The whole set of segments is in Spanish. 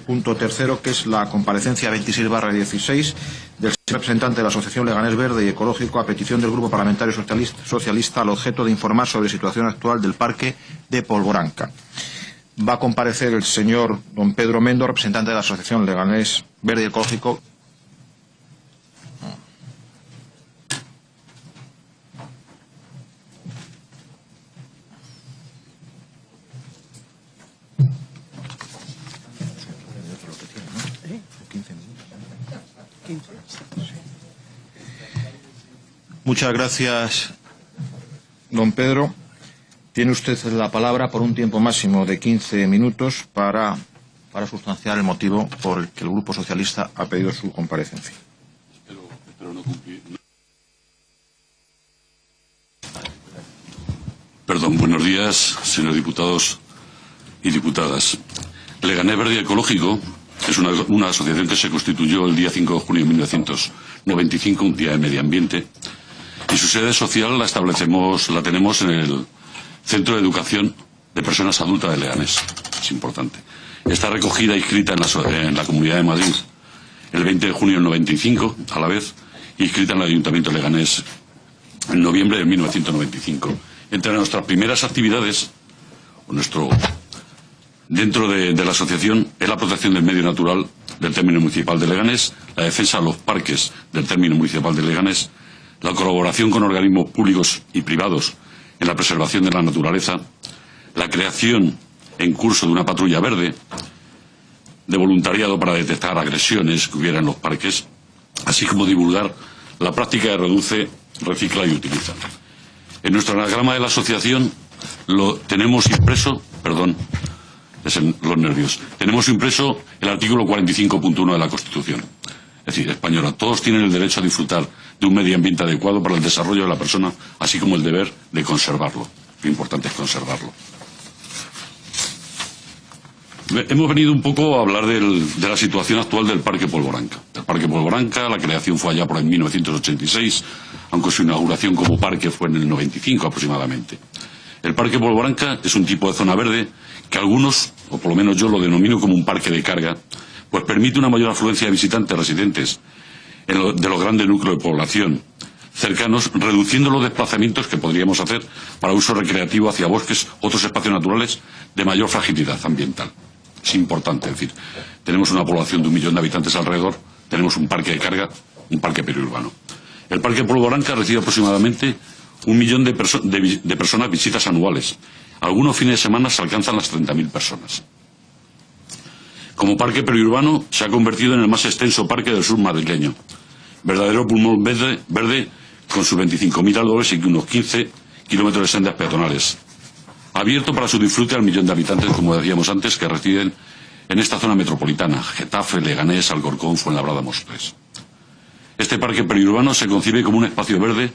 punto tercero, que es la comparecencia 26/16 del representante de la Asociación Leganés Verde y Ecológico a petición del Grupo Parlamentario Socialista al objeto de informar sobre la situación actual del Parque de Polvoranca. Va a comparecer el señor don Pedro Mendo, representante de la Asociación Leganés Verde y Ecológico. Muchas gracias, don Pedro. Tiene usted la palabra por un tiempo máximo de 15 minutos para sustanciar el motivo por el que el Grupo Socialista ha pedido su comparecencia. Espero no cumplir. Perdón, buenos días, señores diputados y diputadas. Leganés Verde y Ecológico es una asociación que se constituyó el día 5 de junio de 1995, un día de medio ambiente, y su sede social la tenemos en el Centro de Educación de Personas Adultas de Leganés. Es importante. Está recogida e inscrita en la Comunidad de Madrid el 20 de junio del 95, a la vez, inscrita en el Ayuntamiento de Leganés en noviembre de 1995. Entre nuestras primeras actividades, dentro de la asociación, es la protección del medio natural del término municipal de Leganés, la defensa de los parques del término municipal de Leganés, la colaboración con organismos públicos y privados en la preservación de la naturaleza, la creación en curso de una patrulla verde, de voluntariado para detectar agresiones que hubiera en los parques, así como divulgar la práctica de reduce, recicla y utiliza. En nuestro anagrama de la asociación tenemos impreso, tenemos impreso el artículo 45.1 de la Constitución. Es decir, española, todos tienen el derecho a disfrutar de un medio ambiente adecuado para el desarrollo de la persona, así como el deber de conservarlo. Lo importante es conservarlo. Hemos venido un poco a hablar de la situación actual del Parque Polvoranca. El Parque Polvoranca, la creación fue allá por en 1986, aunque su inauguración como parque fue en el 95 aproximadamente. El Parque Polvoranca es un tipo de zona verde que algunos, o por lo menos yo lo denomino como un parque de carga, pues permite una mayor afluencia de visitantes residentes de los grandes núcleos de población cercanos, reduciendo los desplazamientos que podríamos hacer para uso recreativo hacia bosques, otros espacios naturales de mayor fragilidad ambiental. Es importante, es decir, tenemos una población de 1 millón de habitantes alrededor, tenemos un parque de carga, un parque periurbano. El Parque Polvoranca recibe aproximadamente 1 millón de personas visitas anuales. Algunos fines de semana se alcanzan las 30.000 personas. Como parque periurbano se ha convertido en el más extenso parque del sur madrileño. Verdadero pulmón verde con sus 25.000 árboles y unos 15 kilómetros de sendas peatonales. Abierto para su disfrute al 1 millón de habitantes, como decíamos antes, que residen en esta zona metropolitana: Getafe, Leganés, Alcorcón, Fuenlabrada, Móstoles. Este parque periurbano se concibe como un espacio verde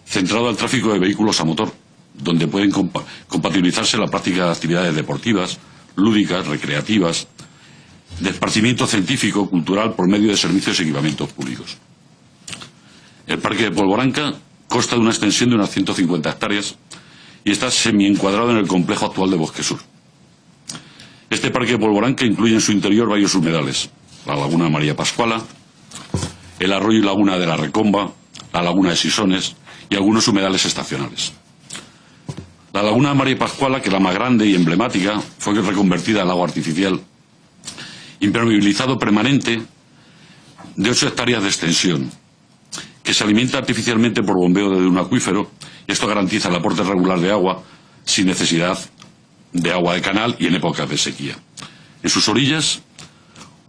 centrado al tráfico de vehículos a motor, donde pueden compatibilizarse la práctica de actividades deportivas, lúdicas, recreativas, de esparcimiento científico, cultural, por medio de servicios y equipamientos públicos. El Parque de Polvoranca consta de una extensión de unas 150 hectáreas y está semi-encuadrado en el complejo actual de Bosque Sur. Este Parque de Polvoranca incluye en su interior varios humedales: la Laguna María Pascuala, el arroyo y laguna de la Recomba, la Laguna de Sisones y algunos humedales estacionales. La Laguna María Pascuala, que es la más grande y emblemática, fue reconvertida en lago artificial, impermeabilizado permanente, de 8 hectáreas de extensión, que se alimenta artificialmente por bombeo desde un acuífero, y esto garantiza el aporte regular de agua sin necesidad de agua de canal y en épocas de sequía. En sus orillas,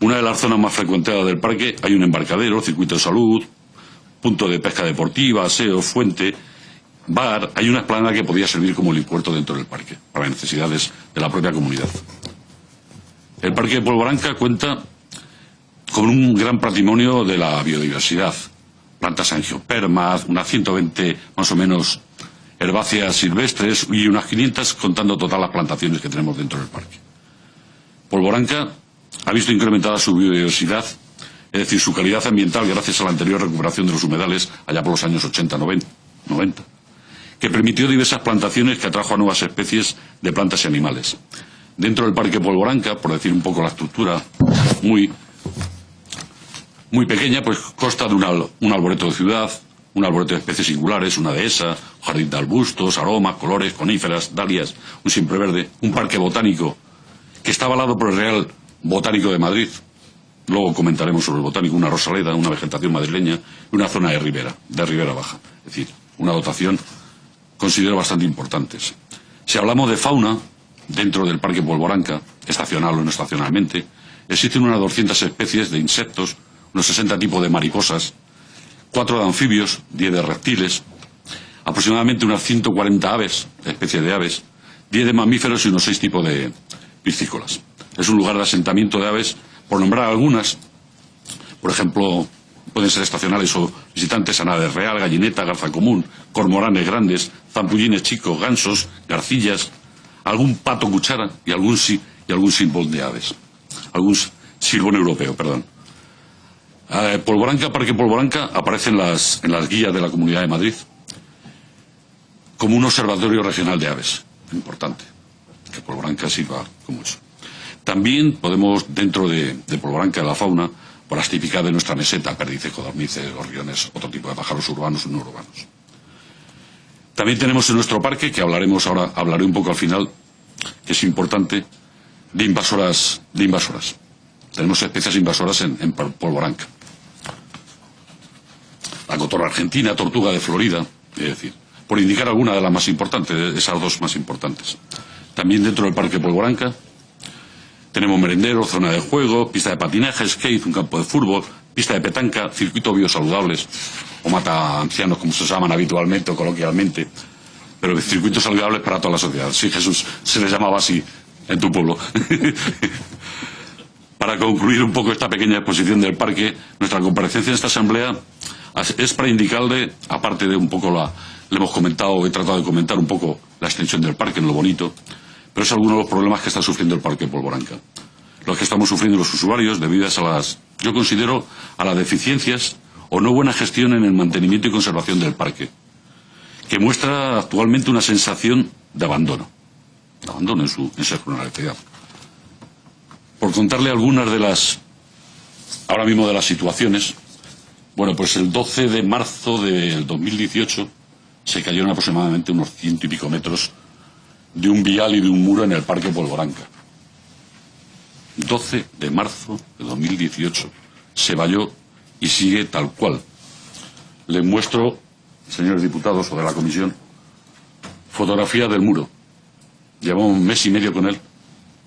una de las zonas más frecuentadas del parque, hay un embarcadero, circuito de salud, punto de pesca deportiva, aseo, fuente, bar. Hay una explanada que podría servir como helipuerto dentro del parque, para las necesidades de la propia comunidad. El Parque de Polvoranca cuenta con un gran patrimonio de la biodiversidad: plantas angiospermas, unas 120 más o menos herbáceas silvestres y unas 500 contando todas las plantaciones que tenemos dentro del parque. Polvoranca ha visto incrementada su biodiversidad, es decir, su calidad ambiental, gracias a la anterior recuperación de los humedales allá por los años 80-90, que permitió diversas plantaciones que atrajo a nuevas especies de plantas y animales. Dentro del Parque Polvoranca, por decir un poco la estructura muy pequeña, pues consta de un arboreto de ciudad, un arboreto de especies singulares, una dehesa, un jardín de arbustos, aromas, colores, coníferas, dalias, un siempreverde, un parque botánico que está avalado por el Real Botánico de Madrid. Luego comentaremos sobre el botánico, una rosaleda, una vegetación madrileña y una zona de ribera baja. Es decir, una dotación, considero, bastante importante. Si hablamos de fauna, dentro del Parque Polvoranca, estacional o no estacionalmente, existen unas 200 especies de insectos, unos 60 tipos de mariposas, 4 de anfibios, 10 de reptiles, aproximadamente unas 140 aves, especies de aves, 10 de mamíferos y unos 6 tipos de piscícolas. Es un lugar de asentamiento de aves, por nombrar algunas, por ejemplo, pueden ser estacionales o visitantes, anaves real, gallineta, garza común, cormoranes grandes, zampullines chicos, gansos, garcillas, algún pato cuchara y algún silbón de aves. Algún silbón europeo, perdón. Parque Polvoranca aparece en las guías de la Comunidad de Madrid como un observatorio regional de aves. Importante que Polvoranca sirva como eso. También podemos, dentro de Polvoranca, de la fauna, por las típicas de nuestra meseta, perdices, codornices, gorriones, otro tipo de pájaros urbanos y no urbanos. También tenemos en nuestro parque, que hablaré un poco al final, que es importante, de invasoras. Tenemos especies invasoras en Polvoranca. La cotorra argentina, tortuga de Florida, es decir, por indicar alguna de las más importantes, esas dos más importantes. También dentro del Parque Polvoranca tenemos merenderos, zona de juego, pista de patinaje, skate, un campo de fútbol, pista de petanca, circuitos biosaludables, o mata ancianos, como se llaman habitualmente o coloquialmente, pero circuitos saludables para toda la sociedad. Sí, Jesús, se les llamaba así en tu pueblo. Para concluir un poco esta pequeña exposición del parque, nuestra comparecencia en esta asamblea es para indicarle, aparte de un poco le hemos comentado, he tratado de comentar un poco la extensión del parque en lo bonito, pero es alguno de los problemas que está sufriendo el Parque Polvoranca. Los que estamos sufriendo los usuarios debido yo considero, a las deficiencias o no buena gestión en el mantenimiento y conservación del parque, que muestra actualmente una sensación de abandono en su generalidad. Por contarle algunas ahora mismo de las situaciones, bueno, pues el 12 de marzo del 2018 se cayeron aproximadamente unos 100 y pico metros de un vial y de un muro en el Parque Polvoranca. 12 de marzo de 2018 se valló y sigue tal cual. Les muestro, señores diputados o de la comisión, fotografía del muro. Llevamos un mes y medio con él.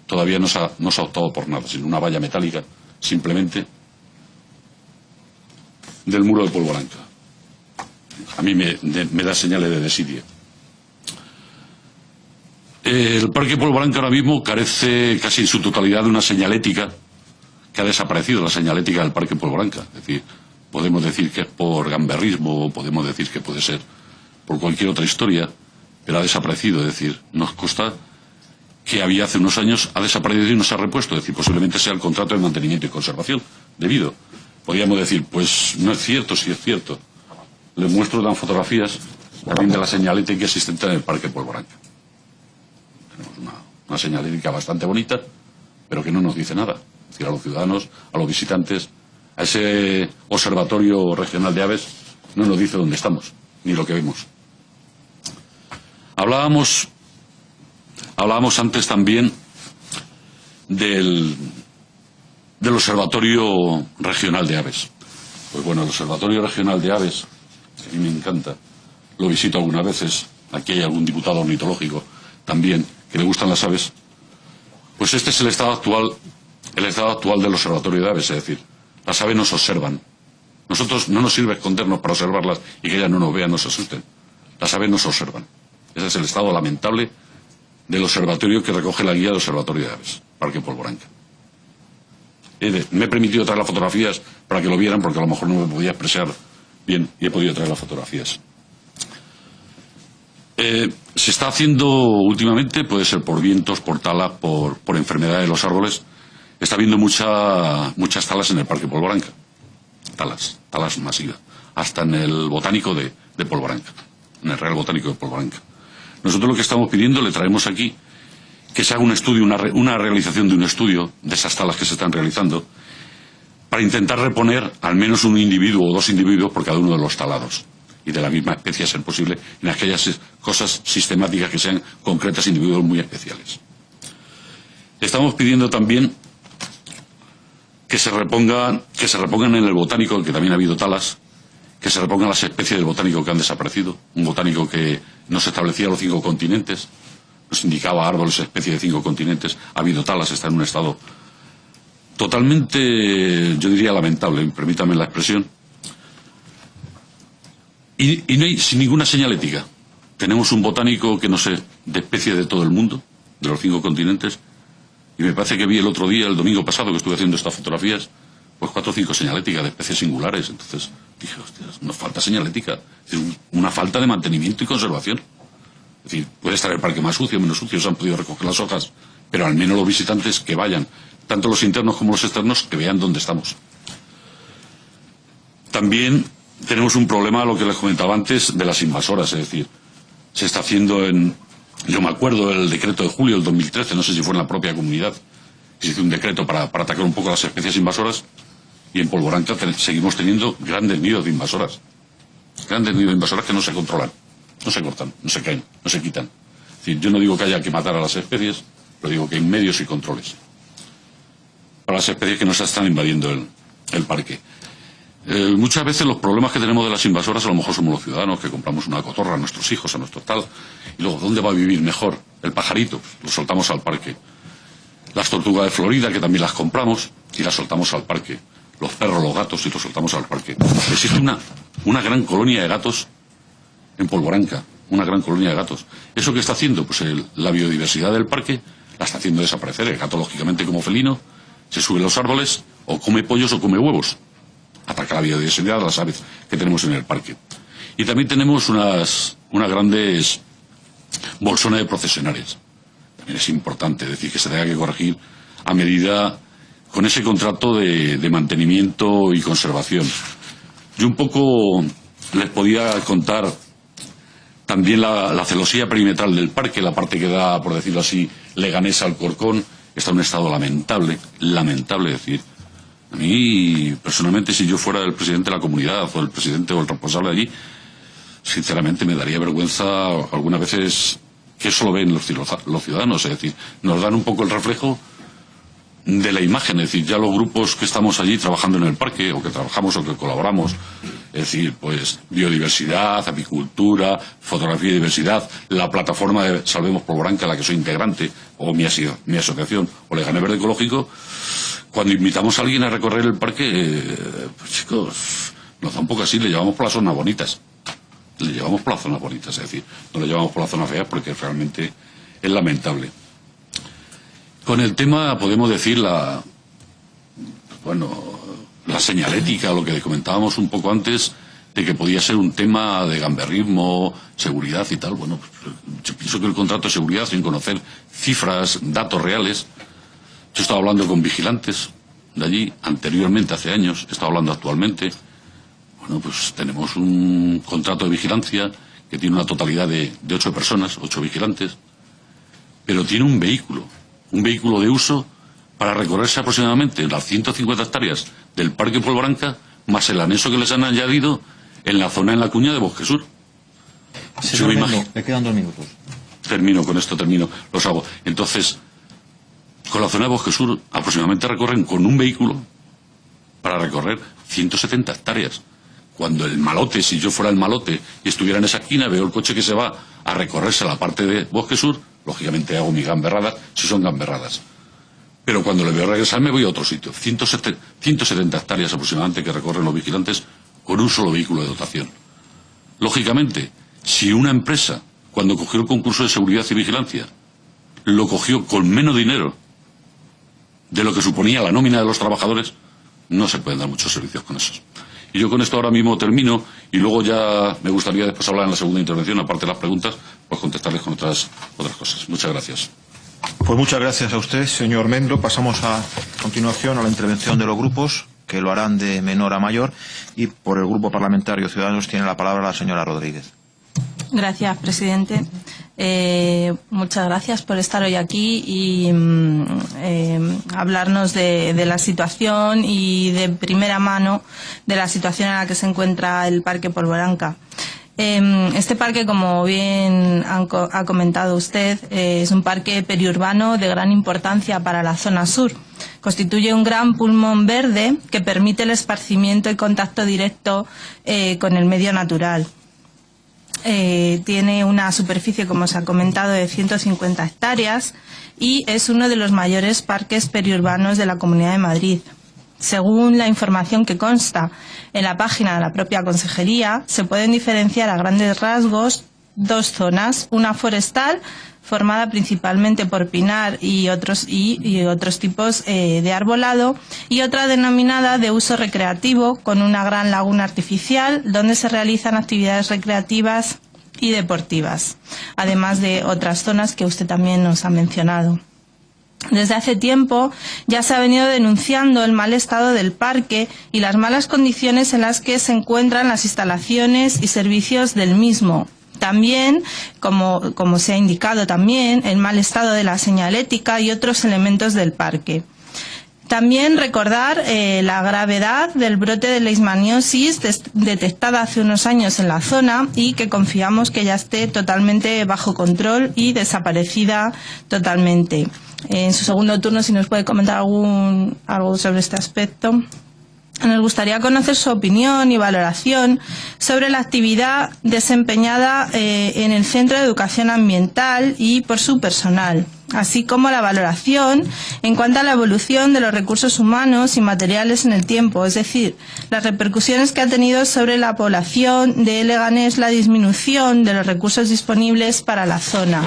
Todavía no se ha optado por nada, sino una valla metálica, simplemente, del muro de Polvoranca. A mí me da señales de desidia. El Parque Polvoranca ahora mismo carece casi en su totalidad de una señalética que ha desaparecido, la señalética del Parque Polvoranca. Es decir, podemos decir que es por gamberrismo, o podemos decir que puede ser por cualquier otra historia, pero ha desaparecido. Es decir, nos consta que había hace unos años, ha desaparecido y no se ha repuesto. Es decir, posiblemente sea el contrato de mantenimiento y conservación debido. Podríamos decir, pues no es cierto, sí es cierto. Les muestro las fotografías también de la señalética existente en el Parque Polvoranca. Tenemos una señalética bastante bonita, pero que no nos dice nada. Es decir, a los ciudadanos, a los visitantes, a ese observatorio regional de aves, no nos dice dónde estamos, ni lo que vemos. Hablábamos antes también del Observatorio Regional de Aves. Pues bueno, el Observatorio Regional de Aves, que a mí me encanta, lo visito algunas veces. Aquí hay algún diputado ornitológico también que le gustan las aves. Pues este es el estado actual del Observatorio de Aves, es decir, las aves nos observan. Nosotros no nos sirve escondernos para observarlas y que ellas no nos vean, no se asusten. Las aves nos observan. Ese es el estado lamentable del observatorio que recoge la guía del Observatorio de Aves, Parque Polvoranca. Me he permitido traer las fotografías para que lo vieran, porque a lo mejor no me podía expresar bien y he podido traer las fotografías. Se está haciendo últimamente, puede ser por vientos, por talas, por enfermedades de los árboles, está habiendo muchas talas en el Parque Polvoranca. Talas masivas, hasta en el botánico de Polvoranca, en el Real Botánico de Polvoranca. Nosotros lo que estamos pidiendo, le traemos aquí, que se haga un estudio, una realización de un estudio de esas talas que se están realizando, para intentar reponer al menos un individuo o dos individuos por cada uno de los talados, y de la misma especie a ser posible, en aquellas cosas sistemáticas que sean concretas, individuos muy especiales. Estamos pidiendo también que se repongan en el botánico, que también ha habido talas, que se repongan las especies del botánico que han desaparecido, un botánico que nos establecía los 5 continentes, nos indicaba árboles, especies de 5 continentes, ha habido talas, está en un estado totalmente, yo diría, lamentable, permítame la expresión, y no hay sin ninguna señalética. Tenemos un botánico que no sé, de especies de todo el mundo, de los 5 continentes, y me parece que vi el otro día, el domingo pasado, que estuve haciendo estas fotografías, pues 4 o 5 señaléticas de especies singulares. Entonces dije, hostias, nos falta señalética, es decir, una falta de mantenimiento y conservación. Es decir, puede estar el parque más sucio, menos sucio, se han podido recoger las hojas, pero al menos los visitantes que vayan, tanto los internos como los externos, que vean dónde estamos. También tenemos un problema, lo que les comentaba antes, de las invasoras, es decir, se está haciendo yo me acuerdo del decreto de julio del 2013, no sé si fue en la propia comunidad, se hizo un decreto para atacar un poco las especies invasoras, y en Polvoranca seguimos teniendo grandes nidos de invasoras. Grandes nidos de invasoras que no se controlan, no se cortan, no se caen, no se quitan. Es decir, yo no digo que haya que matar a las especies, pero digo que hay medios y controles para las especies que no se están invadiendo el parque. Muchas veces los problemas que tenemos de las invasoras a lo mejor somos los ciudadanos, que compramos una cotorra a nuestros hijos, a nuestro tal, y luego, ¿dónde va a vivir mejor? El pajarito, lo soltamos al parque. Las tortugas de Florida, que también las compramos, y las soltamos al parque. Los perros, los gatos, y los soltamos al parque. Existe una gran colonia de gatos en Polvoranca, una gran colonia de gatos. ¿Eso qué está haciendo? Pues la biodiversidad del parque la está haciendo desaparecer. El gato, lógicamente, como felino, se sube a los árboles, o come pollos o come huevos. Ataca la biodiversidad de las aves que tenemos en el parque. Y también tenemos unas grandes bolsonas de procesionarios. También es importante decir que se tenga que corregir a medida con ese contrato de mantenimiento y conservación. Yo un poco les podía contar también la celosía perimetral del parque, la parte que da, por decirlo así, Leganés al Corcón, está en un estado lamentable, es decir, a mí, personalmente, si yo fuera el presidente de la comunidad o el presidente o el responsable de allí, sinceramente me daría vergüenza algunas veces que eso lo ven los ciudadanos. Es decir, nos dan un poco el reflejo de la imagen. Es decir, ya los grupos que estamos allí trabajando en el parque, o que trabajamos o que colaboramos, es decir, pues biodiversidad, apicultura, fotografía y diversidad, la plataforma de Salvemos Polvoranca, a la que soy integrante, o mi asociación, o Leganés Verde Ecológico, cuando invitamos a alguien a recorrer el parque, pues chicos, nos da un poco así, le llevamos por las zonas bonitas. Le llevamos por las zonas bonitas, es decir, no le llevamos por las zonas feas porque realmente es lamentable. Con el tema podemos decir la señalética, lo que comentábamos un poco antes, de que podía ser un tema de gamberrismo, seguridad y tal. Bueno, yo pienso que el contrato de seguridad, sin conocer cifras, datos reales. Yo he estado hablando con vigilantes de allí, anteriormente, hace años, he estado hablando actualmente. Bueno, pues tenemos un contrato de vigilancia que tiene una totalidad de 8 personas, 8 vigilantes, pero tiene un vehículo de uso para recorrerse aproximadamente las 150 hectáreas del Parque Polvoranca, más el anexo que les han añadido en la zona, en la cuña de Bosque Sur. Le quedan 2 minutos. Termino, los hago. Entonces, con la zona de Bosque Sur aproximadamente recorren con un vehículo para recorrer 170 hectáreas. Cuando el malote, si yo fuera el malote y estuviera en esa esquina, veo el coche que se va a recorrerse la parte de Bosque Sur, lógicamente hago mi gamberrada, si son gamberradas. Pero cuando le veo regresar me voy a otro sitio. 170 hectáreas aproximadamente que recorren los vigilantes con un solo vehículo de dotación. Lógicamente, si una empresa, cuando cogió el concurso de seguridad y vigilancia, lo cogió con menos dinero de lo que suponía la nómina de los trabajadores, no se pueden dar muchos servicios con esos. Y yo con esto ahora mismo termino, y luego ya me gustaría después hablar en la segunda intervención, aparte de las preguntas, pues contestarles con otras cosas. Muchas gracias. Pues muchas gracias a usted, señor Mendo. Pasamos a continuación a la intervención de los grupos, que lo harán de menor a mayor, y por el Grupo Parlamentario Ciudadanos tiene la palabra la señora Rodríguez. Gracias, presidente. Muchas gracias por estar hoy aquí y hablarnos de la situación y de primera mano de la situación en la que se encuentra el Parque Polvoranca. Este parque, como bien ha comentado usted, es un parque periurbano de gran importancia para la zona sur. Constituye un gran pulmón verde que permite el esparcimiento y contacto directo con el medio natural. Tiene una superficie, como se ha comentado, de 150 hectáreas y es uno de los mayores parques periurbanos de la Comunidad de Madrid. Según la información que consta en la página de la propia Consejería, se pueden diferenciar a grandes rasgos dos zonas, una forestal formada principalmente por pinar y otros tipos de arbolado, y otra denominada de uso recreativo, con una gran laguna artificial donde se realizan actividades recreativas y deportivas, además de otras zonas que usted también nos ha mencionado. Desde hace tiempo ya se ha venido denunciando el mal estado del parque y las malas condiciones en las que se encuentran las instalaciones y servicios del mismo. También, como se ha indicado también, el mal estado de la señalética y otros elementos del parque. También recordar la gravedad del brote de leishmaniosis detectada hace unos años en la zona y que confiamos que ya esté totalmente bajo control y desaparecida totalmente. En su segundo turno, si nos puede comentar algo sobre este aspecto. Nos gustaría conocer su opinión y valoración sobre la actividad desempeñada en el Centro de Educación Ambiental y por su personal, así como la valoración en cuanto a la evolución de los recursos humanos y materiales en el tiempo, es decir, las repercusiones que ha tenido sobre la población de Leganés la disminución de los recursos disponibles para la zona.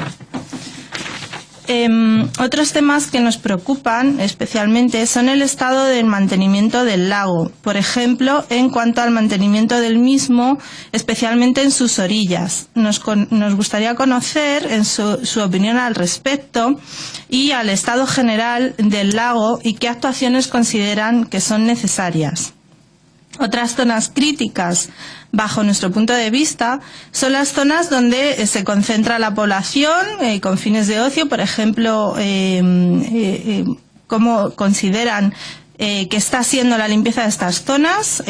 Otros temas que nos preocupan especialmente son el estado del mantenimiento del lago, por ejemplo, en cuanto al mantenimiento del mismo, especialmente en sus orillas. Nos gustaría conocer su opinión al respecto y al estado general del lago y qué actuaciones consideran que son necesarias. Otras zonas críticas, bajo nuestro punto de vista, son las zonas donde se concentra la población con fines de ocio, por ejemplo, cómo consideran que está siendo la limpieza de estas zonas.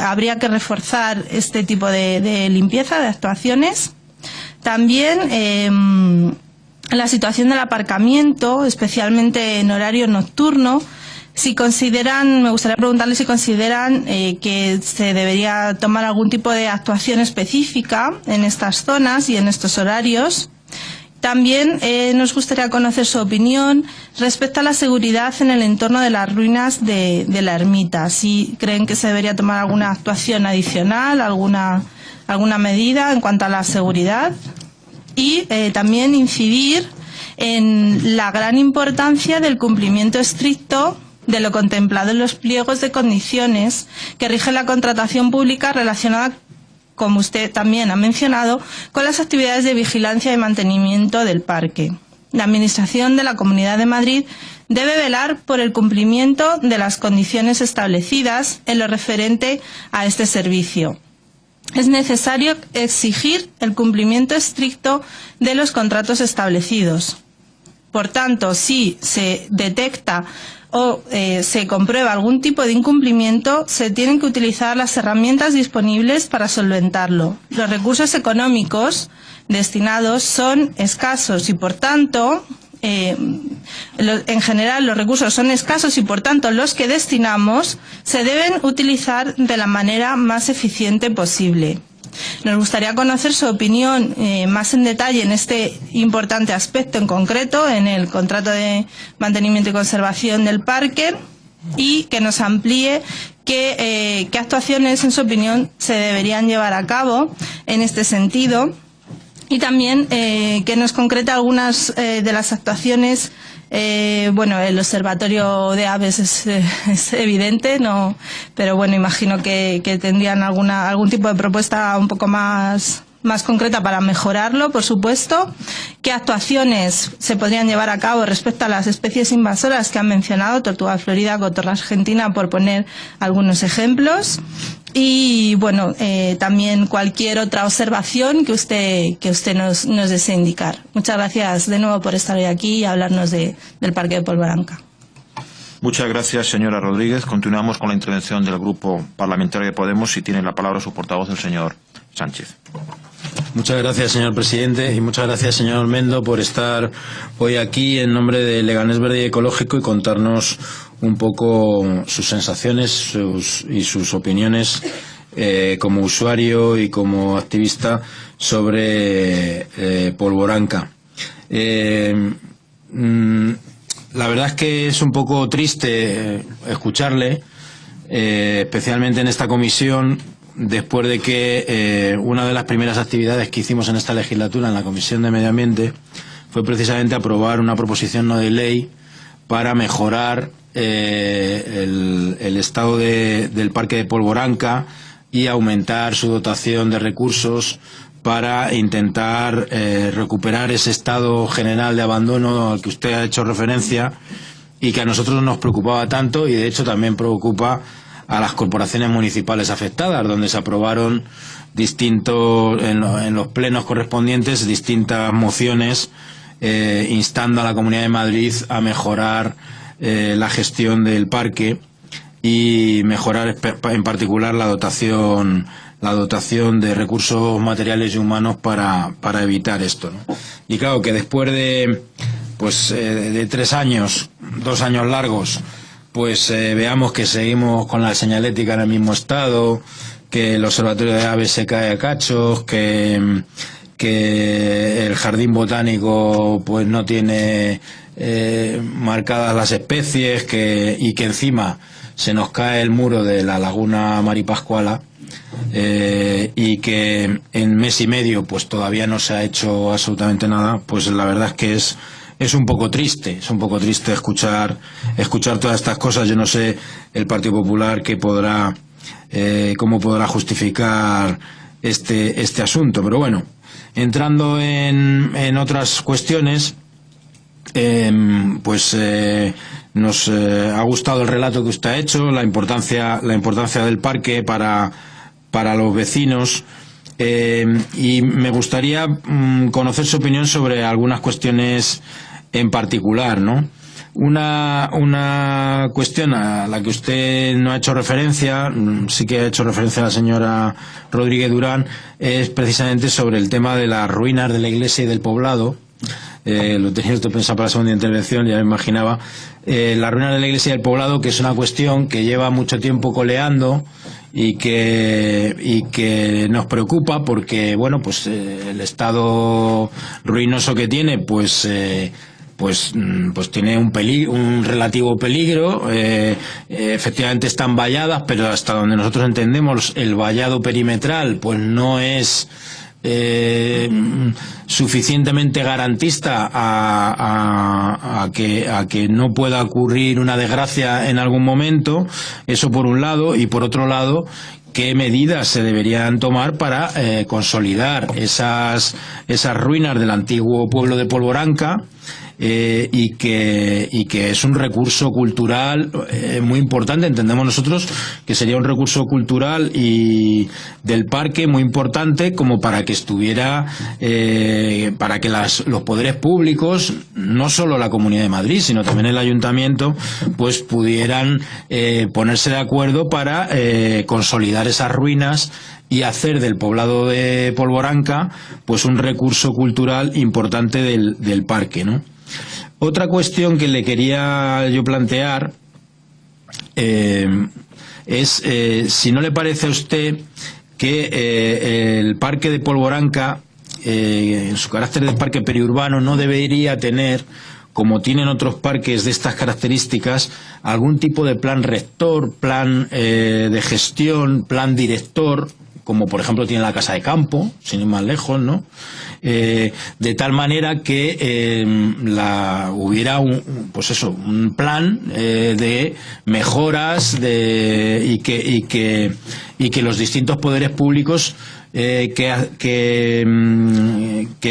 Habría que reforzar este tipo de limpieza, de actuaciones. También la situación del aparcamiento, especialmente en horario nocturno. Me gustaría preguntarle si consideran que se debería tomar algún tipo de actuación específica en estas zonas y en estos horarios. También nos gustaría conocer su opinión respecto a la seguridad en el entorno de las ruinas de la ermita. Si creen que se debería tomar alguna actuación adicional, alguna medida en cuanto a la seguridad. Y también incidir en la gran importancia del cumplimiento estricto de lo contemplado en los pliegos de condiciones que rigen la contratación pública relacionada, como usted también ha mencionado, con las actividades de vigilancia y mantenimiento del parque. La Administración de la Comunidad de Madrid debe velar por el cumplimiento de las condiciones establecidas en lo referente a este servicio. Es necesario exigir el cumplimiento estricto de los contratos establecidos. Por tanto, si se detecta o se comprueba algún tipo de incumplimiento, se tienen que utilizar las herramientas disponibles para solventarlo. Los recursos económicos destinados son escasos y, por tanto, en general los recursos son escasos y, por tanto, los que destinamos se deben utilizar de la manera más eficiente posible. Nos gustaría conocer su opinión más en detalle en este importante aspecto en concreto, en el contrato de mantenimiento y conservación del parque, y que nos amplíe qué actuaciones, en su opinión, se deberían llevar a cabo en este sentido, y también que nos concrete algunas de las actuaciones. Bueno, el observatorio de aves es evidente, no, pero bueno, imagino que tendrían algún tipo de propuesta un poco más más concreta para mejorarlo, por supuesto, qué actuaciones se podrían llevar a cabo respecto a las especies invasoras que han mencionado, tortuga florida, cotorra argentina, por poner algunos ejemplos, y bueno, también cualquier otra observación que usted nos desee indicar. Muchas gracias de nuevo por estar hoy aquí y hablarnos del Parque de Polvoranca. Muchas gracias, señora Rodríguez. Continuamos con la intervención del Grupo Parlamentario de Podemos y tiene la palabra su portavoz, el señor Sánchez. Muchas gracias, señor presidente, y muchas gracias, señor Mendo, por estar hoy aquí en nombre de Leganés Verde y Ecológico y contarnos un poco sus sensaciones y sus opiniones como usuario y como activista sobre Polvoranca. La verdad es que es un poco triste escucharle, especialmente en esta comisión, después de que una de las primeras actividades que hicimos en esta legislatura en la Comisión de Medio Ambiente fue precisamente aprobar una proposición no de ley para mejorar el estado del Parque de Polvoranca y aumentar su dotación de recursos para intentar recuperar ese estado general de abandono al que usted ha hecho referencia y que a nosotros nos preocupaba tanto, y de hecho también preocupa a las corporaciones municipales afectadas, donde se aprobaron en los plenos correspondientes distintas mociones instando a la Comunidad de Madrid a mejorar la gestión del parque y mejorar en particular la dotación de recursos materiales y humanos para evitar esto, ¿no? Y claro que después de 3 años, 2 años largos, pues veamos que seguimos con la señalética en el mismo estado, que el observatorio de aves se cae a cachos, que el jardín botánico pues no tiene marcadas las especies, y que encima se nos cae el muro de la laguna Maripascuala, y que en mes y medio pues todavía no se ha hecho absolutamente nada. Pues la verdad es que es un poco triste, escuchar todas estas cosas. Yo no sé el Partido Popular cómo podrá justificar este asunto, pero bueno, entrando en otras cuestiones, nos ha gustado el relato que usted ha hecho, la importancia del parque para los vecinos, y me gustaría conocer su opinión sobre algunas cuestiones en particular, ¿no? Una cuestión a la que usted no ha hecho referencia, sí que ha hecho referencia a la señora Rodríguez Durán, es precisamente sobre el tema de las ruinas de la iglesia y del poblado. Lo tenía usted pensado para la segunda intervención, ya me imaginaba. La ruina de la iglesia y del poblado, que es una cuestión que lleva mucho tiempo coleando y que nos preocupa porque, bueno, pues el estado ruinoso que tiene, pues tiene un relativo peligro. Efectivamente están valladas, pero hasta donde nosotros entendemos el vallado perimetral pues no es suficientemente garantista a que no pueda ocurrir una desgracia en algún momento. Eso por un lado, y por otro lado, qué medidas se deberían tomar para consolidar esas ruinas del antiguo pueblo de Polvoranca, y que es un recurso cultural muy importante. Entendemos nosotros que sería un recurso cultural y del parque muy importante como para que estuviera, para que los poderes públicos, no solo la Comunidad de Madrid, sino también el Ayuntamiento, pues pudieran ponerse de acuerdo para consolidar esas ruinas y hacer del poblado de Polvoranca pues un recurso cultural importante del parque, ¿no? Otra cuestión que le quería yo plantear es si no le parece a usted que el parque de Polvoranca, en su carácter de parque periurbano, no debería tener, como tienen otros parques de estas características, algún tipo de plan rector, plan de gestión, plan director, como por ejemplo tiene la Casa de Campo, sin ir más lejos, ¿no? De tal manera que hubiera un plan de mejoras y que los distintos poderes públicos que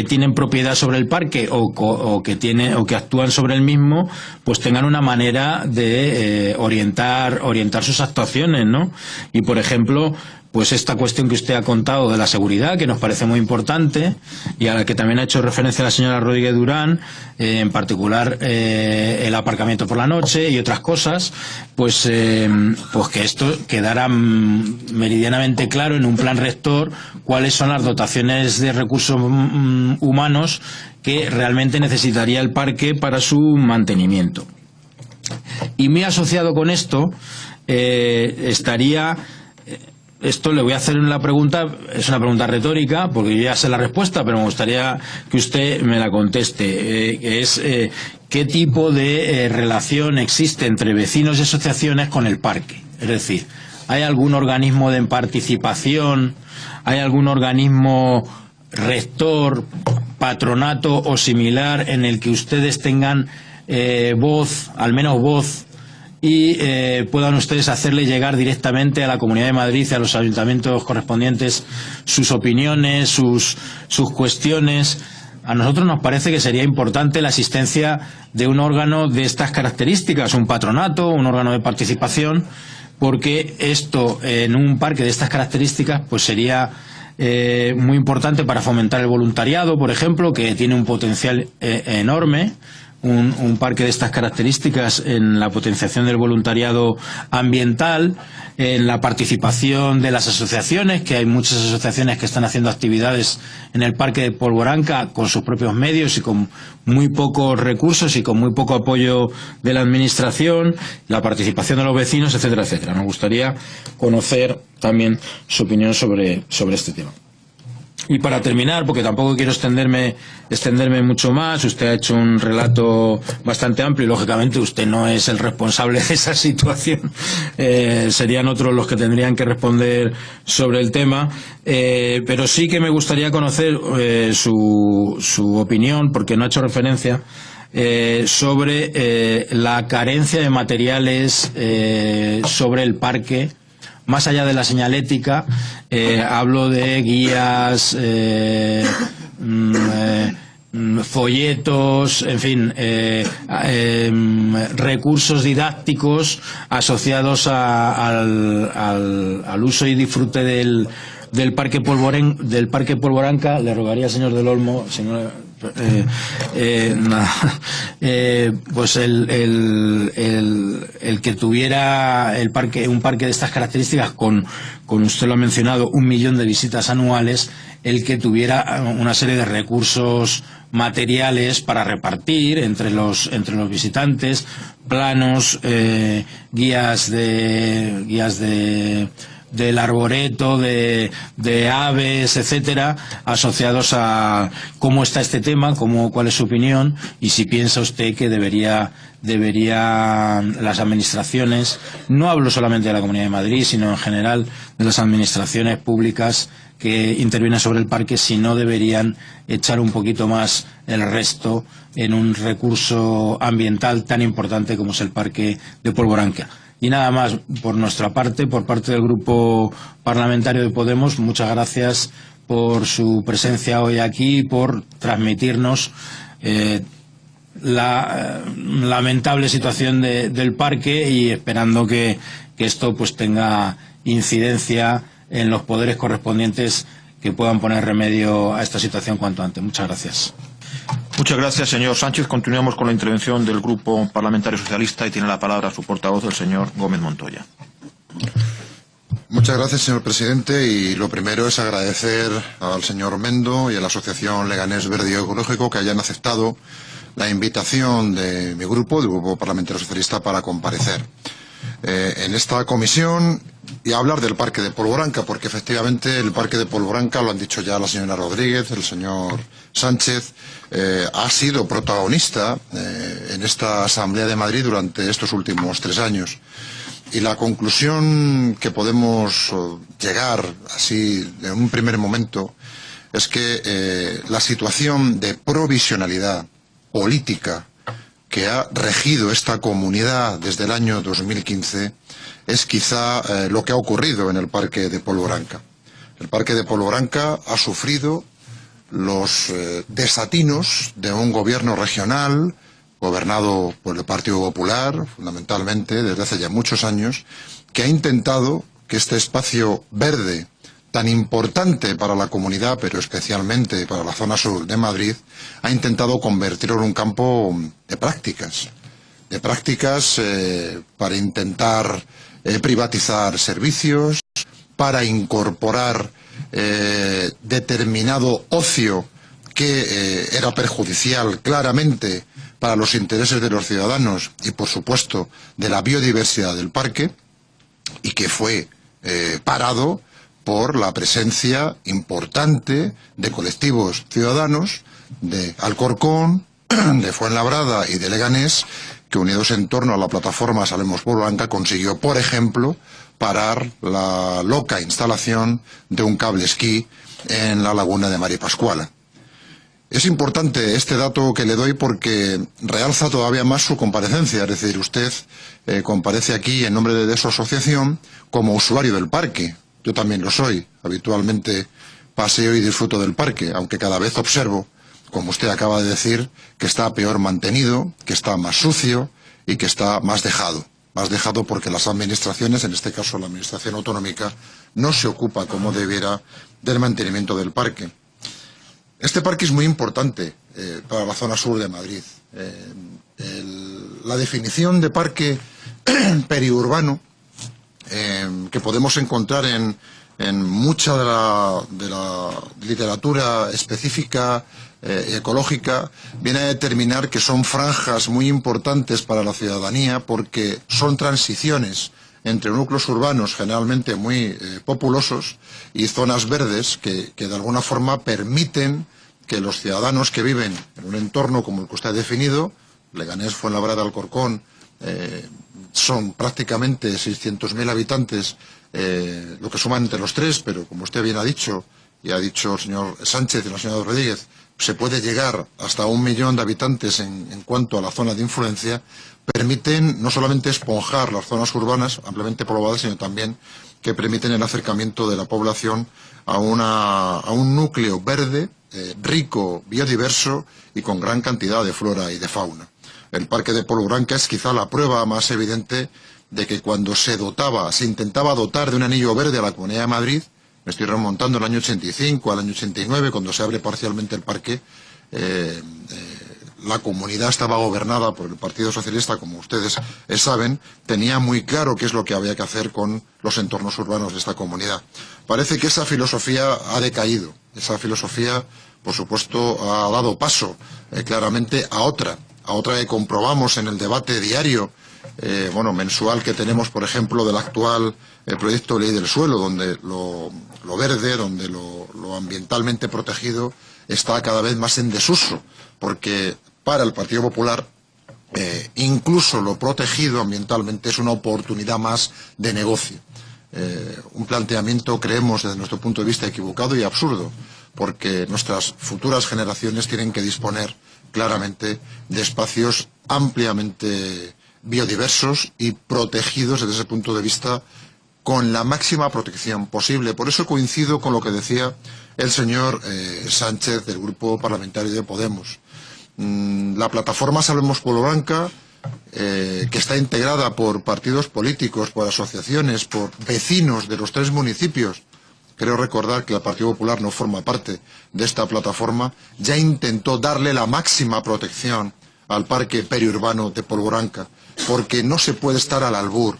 tienen propiedad sobre el parque o que actúan sobre el mismo, pues tengan una manera de orientar sus actuaciones, ¿no? Y por ejemplo, pues esta cuestión que usted ha contado de la seguridad, que nos parece muy importante y a la que también ha hecho referencia la señora Rodríguez Durán, en particular el aparcamiento por la noche y otras cosas, pues que esto quedara meridianamente claro en un plan rector cuáles son las dotaciones de recursos humanos que realmente necesitaría el parque para su mantenimiento. Y muy asociado con esto estaría... Esto le voy a hacer una pregunta, es una pregunta retórica, porque yo ya sé la respuesta, pero me gustaría que usted me la conteste. ¿Qué tipo de relación existe entre vecinos y asociaciones con el parque? Es decir, ¿hay algún organismo de participación? ¿Hay algún organismo rector, patronato o similar en el que ustedes tengan voz, al menos voz, y puedan ustedes hacerle llegar directamente a la Comunidad de Madrid y a los ayuntamientos correspondientes sus opiniones, sus cuestiones? A nosotros nos parece que sería importante la existencia de un órgano de estas características, un patronato, un órgano de participación, porque esto en un parque de estas características pues sería muy importante para fomentar el voluntariado, por ejemplo, que tiene un potencial enorme. Un parque de estas características en la potenciación del voluntariado ambiental, en la participación de las asociaciones, que hay muchas asociaciones que están haciendo actividades en el Parque de Polvoranca con sus propios medios y con muy pocos recursos y con muy poco apoyo de la administración, la participación de los vecinos, etcétera, etcétera. Me gustaría conocer también su opinión sobre este tema. Y para terminar, porque tampoco quiero extenderme mucho más, usted ha hecho un relato bastante amplio y lógicamente usted no es el responsable de esa situación, serían otros los que tendrían que responder sobre el tema, pero sí que me gustaría conocer su opinión, porque no ha hecho referencia sobre la carencia de materiales sobre el parque. Más allá de la señalética, hablo de guías, folletos, en fin, recursos didácticos asociados al uso y disfrute del Parque Polvoranca. Le rogaría, señor del Olmo, señor, pues el que tuviera un parque de estas características con usted lo ha mencionado, 1 millón de visitas anuales, el que tuviera una serie de recursos materiales para repartir entre los visitantes, planos, guías del arboreto, de aves, etcétera, asociados a cómo está este tema, cuál es su opinión y si piensa usted que debería las administraciones, no hablo solamente de la Comunidad de Madrid, sino en general de las administraciones públicas que intervienen sobre el parque, si no deberían echar un poquito más el resto en un recurso ambiental tan importante como es el Parque de Polvoranca. Y nada más por nuestra parte, por parte del Grupo Parlamentario de Podemos, muchas gracias por su presencia hoy aquí y por transmitirnos la lamentable situación del parque, y esperando que esto pues tenga incidencia en los poderes correspondientes que puedan poner remedio a esta situación cuanto antes. Muchas gracias. Muchas gracias, señor Sánchez. Continuamos con la intervención del Grupo Parlamentario Socialista y tiene la palabra su portavoz, el señor Gómez Montoya. Muchas gracias, señor presidente. Y lo primero es agradecer al señor Mendo y a la Asociación Leganés Verde y Ecológico que hayan aceptado la invitación de mi grupo, del Grupo Parlamentario Socialista, para comparecer en esta comisión y hablar del Parque de Polvoranca, porque efectivamente el Parque de Polvoranca, lo han dicho ya la señora Rodríguez, el señor Sánchez, ha sido protagonista en esta Asamblea de Madrid durante estos últimos 3 años. Y la conclusión que podemos llegar así en un primer momento es que la situación de provisionalidad política que ha regido esta comunidad desde el año 2015 es quizá lo que ha ocurrido en el Parque de Polvoranca. El Parque de Polvorranca ha sufrido los desatinos de un gobierno regional gobernado por el Partido Popular, fundamentalmente desde hace ya muchos años, que ha intentado que este espacio verde tan importante para la comunidad, pero especialmente para la zona sur de Madrid, ha intentado convertirlo en un campo de prácticas para intentar privatizar servicios, para incorporar determinado ocio que era perjudicial claramente para los intereses de los ciudadanos y, por supuesto, de la biodiversidad del parque, y que fue parado por la presencia importante de colectivos ciudadanos de Alcorcón, de Fuenlabrada y de Leganés, que unidos en torno a la plataforma Salvemos Polvorranca consiguió, por ejemplo, parar la loca instalación de un cable esquí en la laguna de Maripascuala. Es importante este dato que le doy porque realza todavía más su comparecencia, es decir, usted comparece aquí en nombre de su asociación como usuario del parque. Yo también lo soy, habitualmente paseo y disfruto del parque, aunque cada vez observo, como usted acaba de decir, que está peor mantenido, que está más sucio y que está más dejado. Más dejado porque las administraciones, en este caso la administración autonómica, no se ocupa como debiera del mantenimiento del parque. Este parque es muy importante para la zona sur de Madrid. La definición de parque periurbano que podemos encontrar en mucha de la literatura específica ecológica viene a determinar que son franjas muy importantes para la ciudadanía porque son transiciones entre núcleos urbanos generalmente muy populosos y zonas verdes que de alguna forma permiten que los ciudadanos que viven en un entorno como el que usted ha definido, Leganés, Fuenlabrada, Alcorcón, son prácticamente 600.000 habitantes, lo que suman entre los tres, pero como usted bien ha dicho, y ha dicho el señor Sánchez y la señora Rodríguez, se puede llegar hasta 1 millón de habitantes en cuanto a la zona de influencia, permiten no solamente esponjar las zonas urbanas ampliamente pobladas, sino también que permiten el acercamiento de la población a un núcleo verde, rico, biodiverso y con gran cantidad de flora y de fauna. El Parque de Polvorranca es quizá la prueba más evidente de que cuando se intentaba dotar de un anillo verde a la Comunidad de Madrid, me estoy remontando al año 85, al año 89, cuando se abre parcialmente el parque, la comunidad estaba gobernada por el Partido Socialista, como ustedes saben, tenía muy claro qué es lo que había que hacer con los entornos urbanos de esta comunidad. Parece que esa filosofía ha decaído, esa filosofía, por supuesto, ha dado paso claramente a otra que comprobamos en el debate diario, mensual que tenemos, por ejemplo, del actual proyecto de ley del suelo, donde lo verde, donde lo ambientalmente protegido está cada vez más en desuso, porque para el Partido Popular incluso lo protegido ambientalmente es una oportunidad más de negocio. Un planteamiento, creemos, desde nuestro punto de vista, equivocado y absurdo, porque nuestras futuras generaciones tienen que disponer claramente de espacios ampliamente biodiversos y protegidos desde ese punto de vista con la máxima protección posible. Por eso coincido con lo que decía el señor Sánchez del Grupo Parlamentario de Podemos. La plataforma Salvemos Polvorranca, que está integrada por partidos políticos, por asociaciones, por vecinos de los 3 municipios, creo recordar que el Partido Popular no forma parte de esta plataforma, ya intentó darle la máxima protección al parque periurbano de Polvorranca, porque no se puede estar al albur,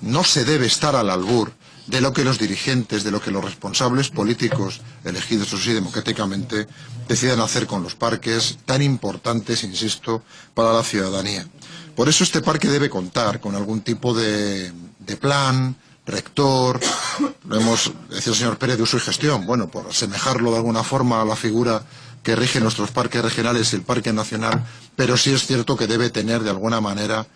no se debe estar al albur de lo que los dirigentes, de lo que los responsables políticos, elegidos eso sí democráticamente, decidan hacer con los parques tan importantes, insisto, para la ciudadanía. Por eso este parque debe contar con algún tipo de plan rector, decía el señor Pérez, de uso y gestión, bueno, por asemejarlo de alguna forma a la figura que rige nuestros parques regionales y el Parque Nacional, pero sí es cierto que debe tener de alguna manera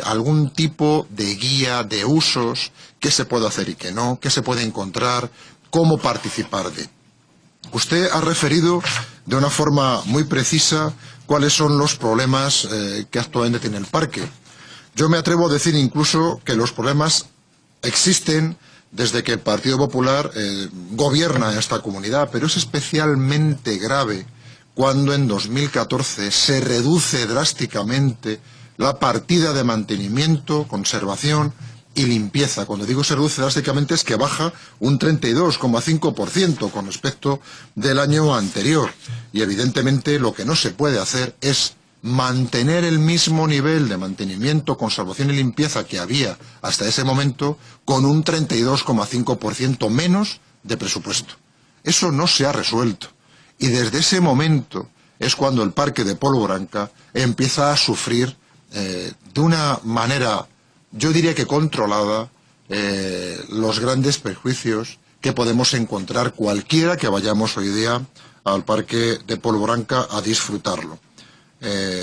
algún tipo de guía de usos, qué se puede hacer y qué no, qué se puede encontrar, cómo participar de. Usted ha referido de una forma muy precisa cuáles son los problemas que actualmente tiene el parque. Yo me atrevo a decir incluso que los problemas existen desde que el Partido Popular gobierna esta comunidad, pero es especialmente grave cuando en 2014 se reduce drásticamente la partida de mantenimiento, conservación y limpieza. Cuando digo se reduce drásticamente es que baja un 32,5% con respecto del año anterior. Y evidentemente lo que no se puede hacer es mantener el mismo nivel de mantenimiento, conservación y limpieza que había hasta ese momento con un 32,5% menos de presupuesto. Eso no se ha resuelto. Y desde ese momento es cuando el Parque de Polvoranca empieza a sufrir de una manera, yo diría que controlada, los grandes perjuicios que podemos encontrar cualquiera que vayamos hoy día al Parque de Polvoranca a disfrutarlo.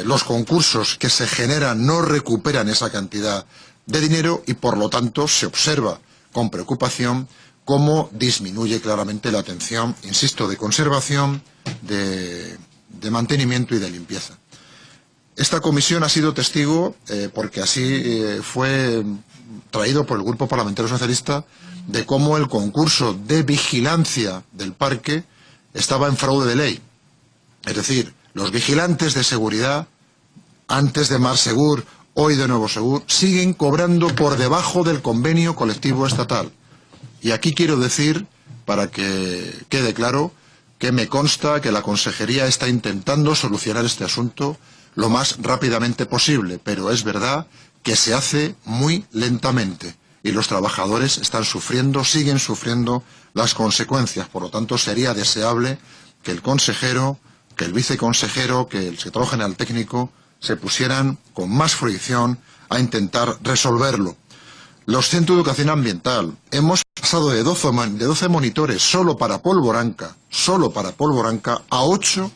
Los concursos que se generan no recuperan esa cantidad de dinero y por lo tanto se observa con preocupación cómo disminuye claramente la atención, insisto, de conservación, de mantenimiento y de limpieza. Esta comisión ha sido testigo, porque así fue traído por el Grupo Parlamentario Socialista, de cómo el concurso de vigilancia del parque estaba en fraude de ley. Es decir, los vigilantes de seguridad, antes de Marsegur, hoy de Nuevo Segur, siguen cobrando por debajo del convenio colectivo estatal. Y aquí quiero decir, para que quede claro, que me consta que la Consejería está intentando solucionar este asunto lo más rápidamente posible, pero es verdad que se hace muy lentamente y los trabajadores están sufriendo, siguen sufriendo las consecuencias. Por lo tanto, sería deseable que el consejero, que el viceconsejero, que el secretario general técnico se pusieran con más fruición a intentar resolverlo. Los centros de educación ambiental, hemos pasado de 12 monitores solo para Polvoranca, a 8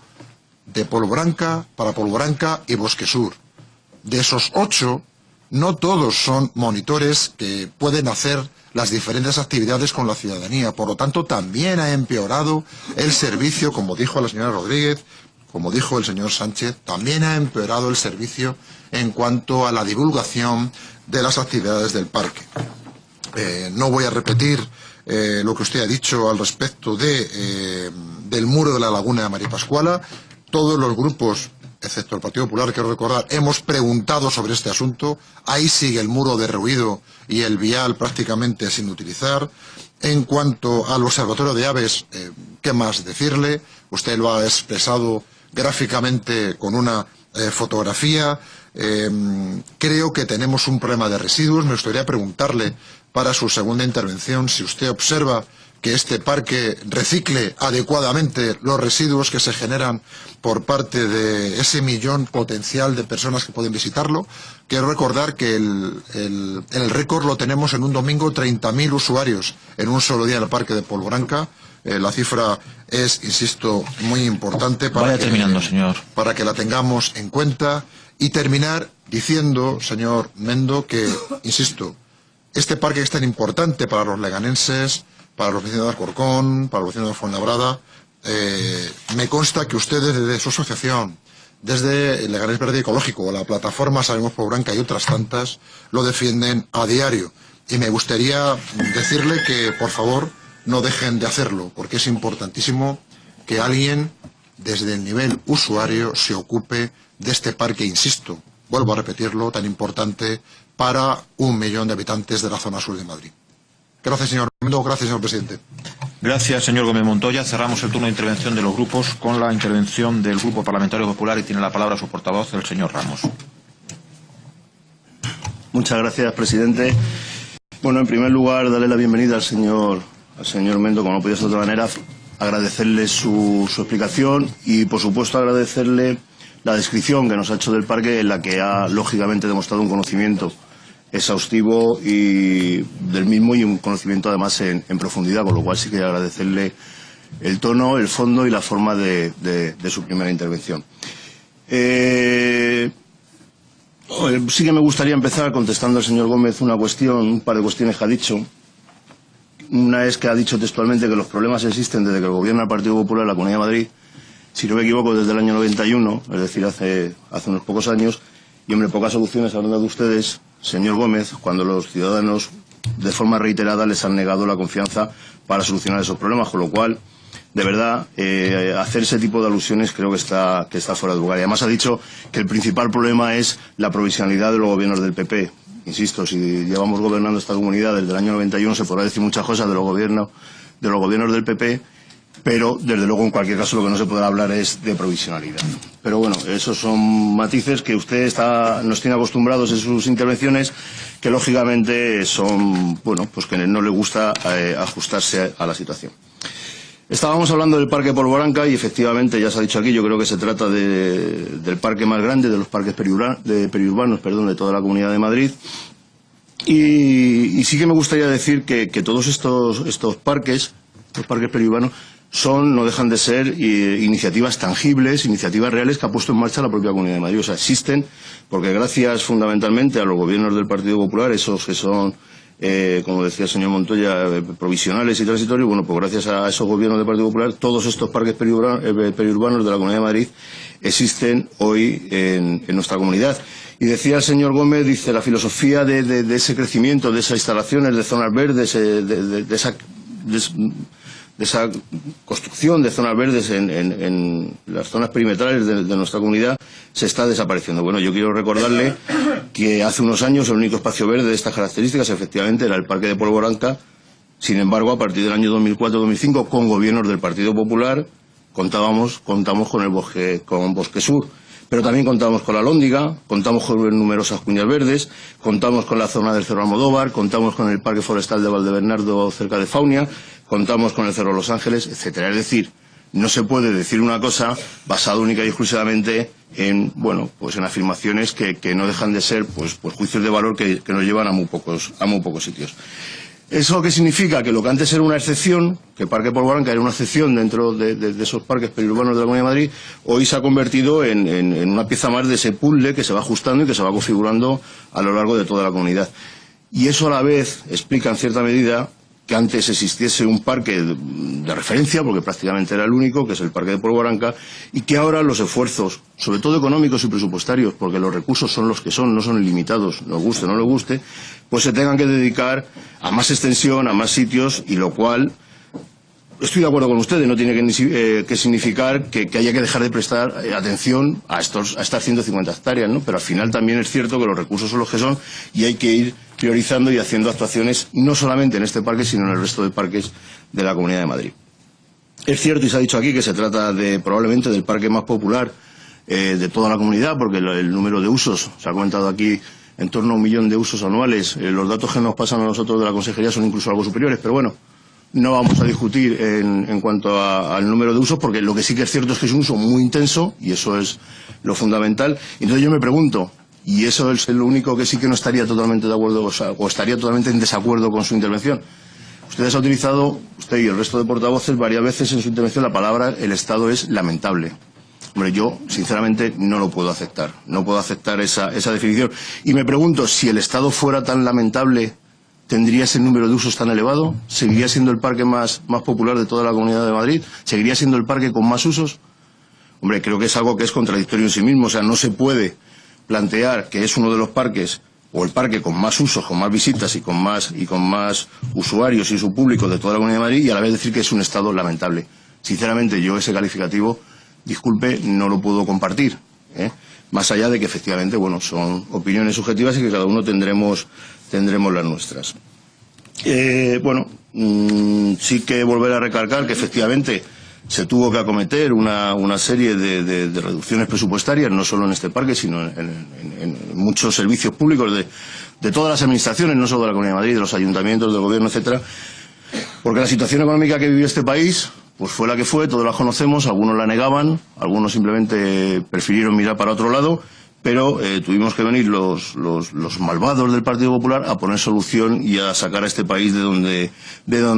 de Polvoranca, para Polvoranca y Bosque Sur. De esos 8, no todos son monitores que pueden hacer las diferentes actividades con la ciudadanía. Por lo tanto, también ha empeorado el servicio, como dijo la señora Rodríguez, como dijo el señor Sánchez, también ha empeorado el servicio en cuanto a la divulgación de las actividades del parque. No voy a repetir lo que usted ha dicho al respecto del muro de la laguna de María Pascuala. Todos los grupos, excepto el Partido Popular, quiero recordar, hemos preguntado sobre este asunto. Ahí sigue el muro derruido y el vial prácticamente sin utilizar. En cuanto al observatorio de aves, ¿qué más decirle? Usted lo ha expresado gráficamente con una fotografía. Creo que tenemos un problema de residuos. Me gustaría preguntarle para su segunda intervención si usted observa que este parque recicle adecuadamente los residuos que se generan por parte de ese millón potencial de personas que pueden visitarlo. Quiero recordar que el récord lo tenemos en un domingo, 30.000 usuarios en un solo día en el Parque de Polvoranca. La cifra es, insisto, muy importante para que la tengamos en cuenta. Y terminar diciendo, señor Mendo, que, insisto, este parque es tan importante para los leganenses, para los vecinos de Alcorcón, para los vecinos de Fuenlabrada. Me consta que ustedes desde su asociación, desde Leganés Verde Ecológico, la plataforma Sabemos Polvoranca y otras tantas, lo defienden a diario. Y me gustaría decirle que, por favor, no dejen de hacerlo, porque es importantísimo que alguien, desde el nivel usuario, se ocupe de este parque, insisto, vuelvo a repetirlo, tan importante para 1 millón de habitantes de la zona sur de Madrid. Gracias, señor Mendo. Gracias, señor presidente. Gracias, señor Gómez Montoya. Cerramos el turno de intervención de los grupos con la intervención del Grupo Parlamentario Popular y tiene la palabra su portavoz, el señor Ramos. Muchas gracias, presidente. Bueno, en primer lugar, darle la bienvenida al señor Mendo, como no podía ser de otra manera, agradecerle su explicación y, por supuesto, agradecerle la descripción que nos ha hecho del parque, en la que ha, lógicamente, demostrado un conocimiento exhaustivo y del mismo y un conocimiento, además, en profundidad, con lo cual sí que agradecerle el tono, el fondo y la forma de su primera intervención. Sí que me gustaría empezar contestando al señor Gómez un par de cuestiones que ha dicho. Una es que ha dicho textualmente que los problemas existen desde que gobierna el Partido Popular en la Comunidad de Madrid, si no me equivoco, desde el año 91, es decir, hace unos pocos años, y hombre, pocas soluciones habrán dado ustedes, señor Gómez, cuando los ciudadanos de forma reiterada les han negado la confianza para solucionar esos problemas, con lo cual, de verdad, hacer ese tipo de alusiones creo que está fuera de lugar. Y además ha dicho que el principal problema es la provisionalidad de los gobiernos del PP. Insisto, si llevamos gobernando esta comunidad desde el año 91 se podrá decir muchas cosas de los gobiernos del PP, pero desde luego en cualquier caso lo que no se podrá hablar es de provisionalidad. Pero bueno, esos son matices que usted nos tiene acostumbrados en sus intervenciones, que lógicamente son, bueno, pues que no le gusta ajustarse a la situación. Estábamos hablando del Parque Polvoranca y efectivamente, ya se ha dicho aquí, yo creo que se trata del parque más grande, de los parques periurbanos, de toda la Comunidad de Madrid. Y sí que me gustaría decir que todos estos parques, los parques periurbanos, no dejan de ser iniciativas tangibles, iniciativas reales que ha puesto en marcha la propia Comunidad de Madrid. O sea, existen porque gracias fundamentalmente a los gobiernos del Partido Popular, esos que son, como decía el señor Montoya, provisionales y transitorios, bueno, pues gracias a esos gobiernos del Partido Popular, todos estos parques periurbanos de la Comunidad de Madrid existen hoy en nuestra comunidad. Y decía el señor Gómez, dice, la filosofía de ese crecimiento, de esas instalaciones, de zonas verdes, de esa construcción de zonas verdes en las zonas perimetrales de nuestra comunidad se está desapareciendo. Bueno, yo quiero recordarle que hace unos años el único espacio verde de estas características efectivamente era el Parque de Polvoranca. Sin embargo, a partir del año 2004-2005, con gobiernos del Partido Popular, contamos con Bosque Sur. Pero también contamos con la Lóndiga, contamos con numerosas cuñas verdes, contamos con la zona del Cerro Almodóvar, contamos con el Parque Forestal de Valdebernardo cerca de Faunia, contamos con el Cerro Los Ángeles, etcétera. Es decir, no se puede decir una cosa basada única y exclusivamente en, bueno, pues en afirmaciones que no dejan de ser pues juicios de valor que nos llevan a muy pocos sitios. ¿Eso qué significa? Que lo que antes era una excepción, que el Parque Polvoranca era una excepción dentro de esos parques periurbanos de la Comunidad de Madrid, hoy se ha convertido en una pieza más de ese puzzle que se va ajustando y que se va configurando a lo largo de toda la comunidad. Y eso a la vez explica en cierta medida que antes existiese un parque de referencia, porque prácticamente era el único, que es el Parque de Polvoranca, y que ahora los esfuerzos, sobre todo económicos y presupuestarios, porque los recursos son los que son, no son ilimitados, nos guste o no nos guste, pues se tengan que dedicar a más extensión, a más sitios, y lo cual, estoy de acuerdo con ustedes, no tiene que significar que haya que dejar de prestar atención a estas 150 hectáreas, ¿no? Pero al final también es cierto que los recursos son los que son y hay que ir priorizando y haciendo actuaciones no solamente en este parque, sino en el resto de parques de la Comunidad de Madrid. Es cierto, y se ha dicho aquí, que se trata probablemente del parque más popular de toda la comunidad, porque el número de usos, se ha comentado aquí, en torno a 1 millón de usos anuales. Los datos que nos pasan a nosotros de la Consejería son incluso algo superiores, pero bueno, no vamos a discutir en cuanto al número de usos, porque lo que sí que es cierto es que es un uso muy intenso, y eso es lo fundamental. Entonces yo me pregunto, y eso es lo único que sí que no estaría totalmente de acuerdo, o estaría totalmente en desacuerdo con su intervención. Ustedes han utilizado, usted y el resto de portavoces, varias veces en su intervención la palabra el estado es lamentable. Hombre, yo sinceramente no lo puedo aceptar, no puedo aceptar esa definición. Y me pregunto, si el estado fuera tan lamentable, ¿tendría ese número de usos tan elevado? ¿Seguiría siendo el parque más popular de toda la Comunidad de Madrid? ¿Seguiría siendo el parque con más usos? Hombre, creo que es algo que es contradictorio en sí mismo. O sea, no se puede plantear que es uno de los parques, o el parque con más usos, con más visitas y con más usuarios y su público de toda la Comunidad de Madrid, y a la vez decir que es un estado lamentable. Sinceramente, yo ese calificativo, disculpe, no lo puedo compartir, más allá de que efectivamente, bueno, son opiniones subjetivas y que cada uno tendremos las nuestras. Bueno, sí que volver a recalcar que efectivamente se tuvo que acometer una serie de reducciones presupuestarias, no solo en este parque, sino en muchos servicios públicos de todas las administraciones, no solo de la Comunidad de Madrid, de los ayuntamientos, del gobierno, etcétera, porque la situación económica que vivió este país pues fue la que fue, todos la conocemos, algunos la negaban, algunos simplemente prefirieron mirar para otro lado, pero tuvimos que venir los malvados del Partido Popular a poner solución y a sacar a este país de donde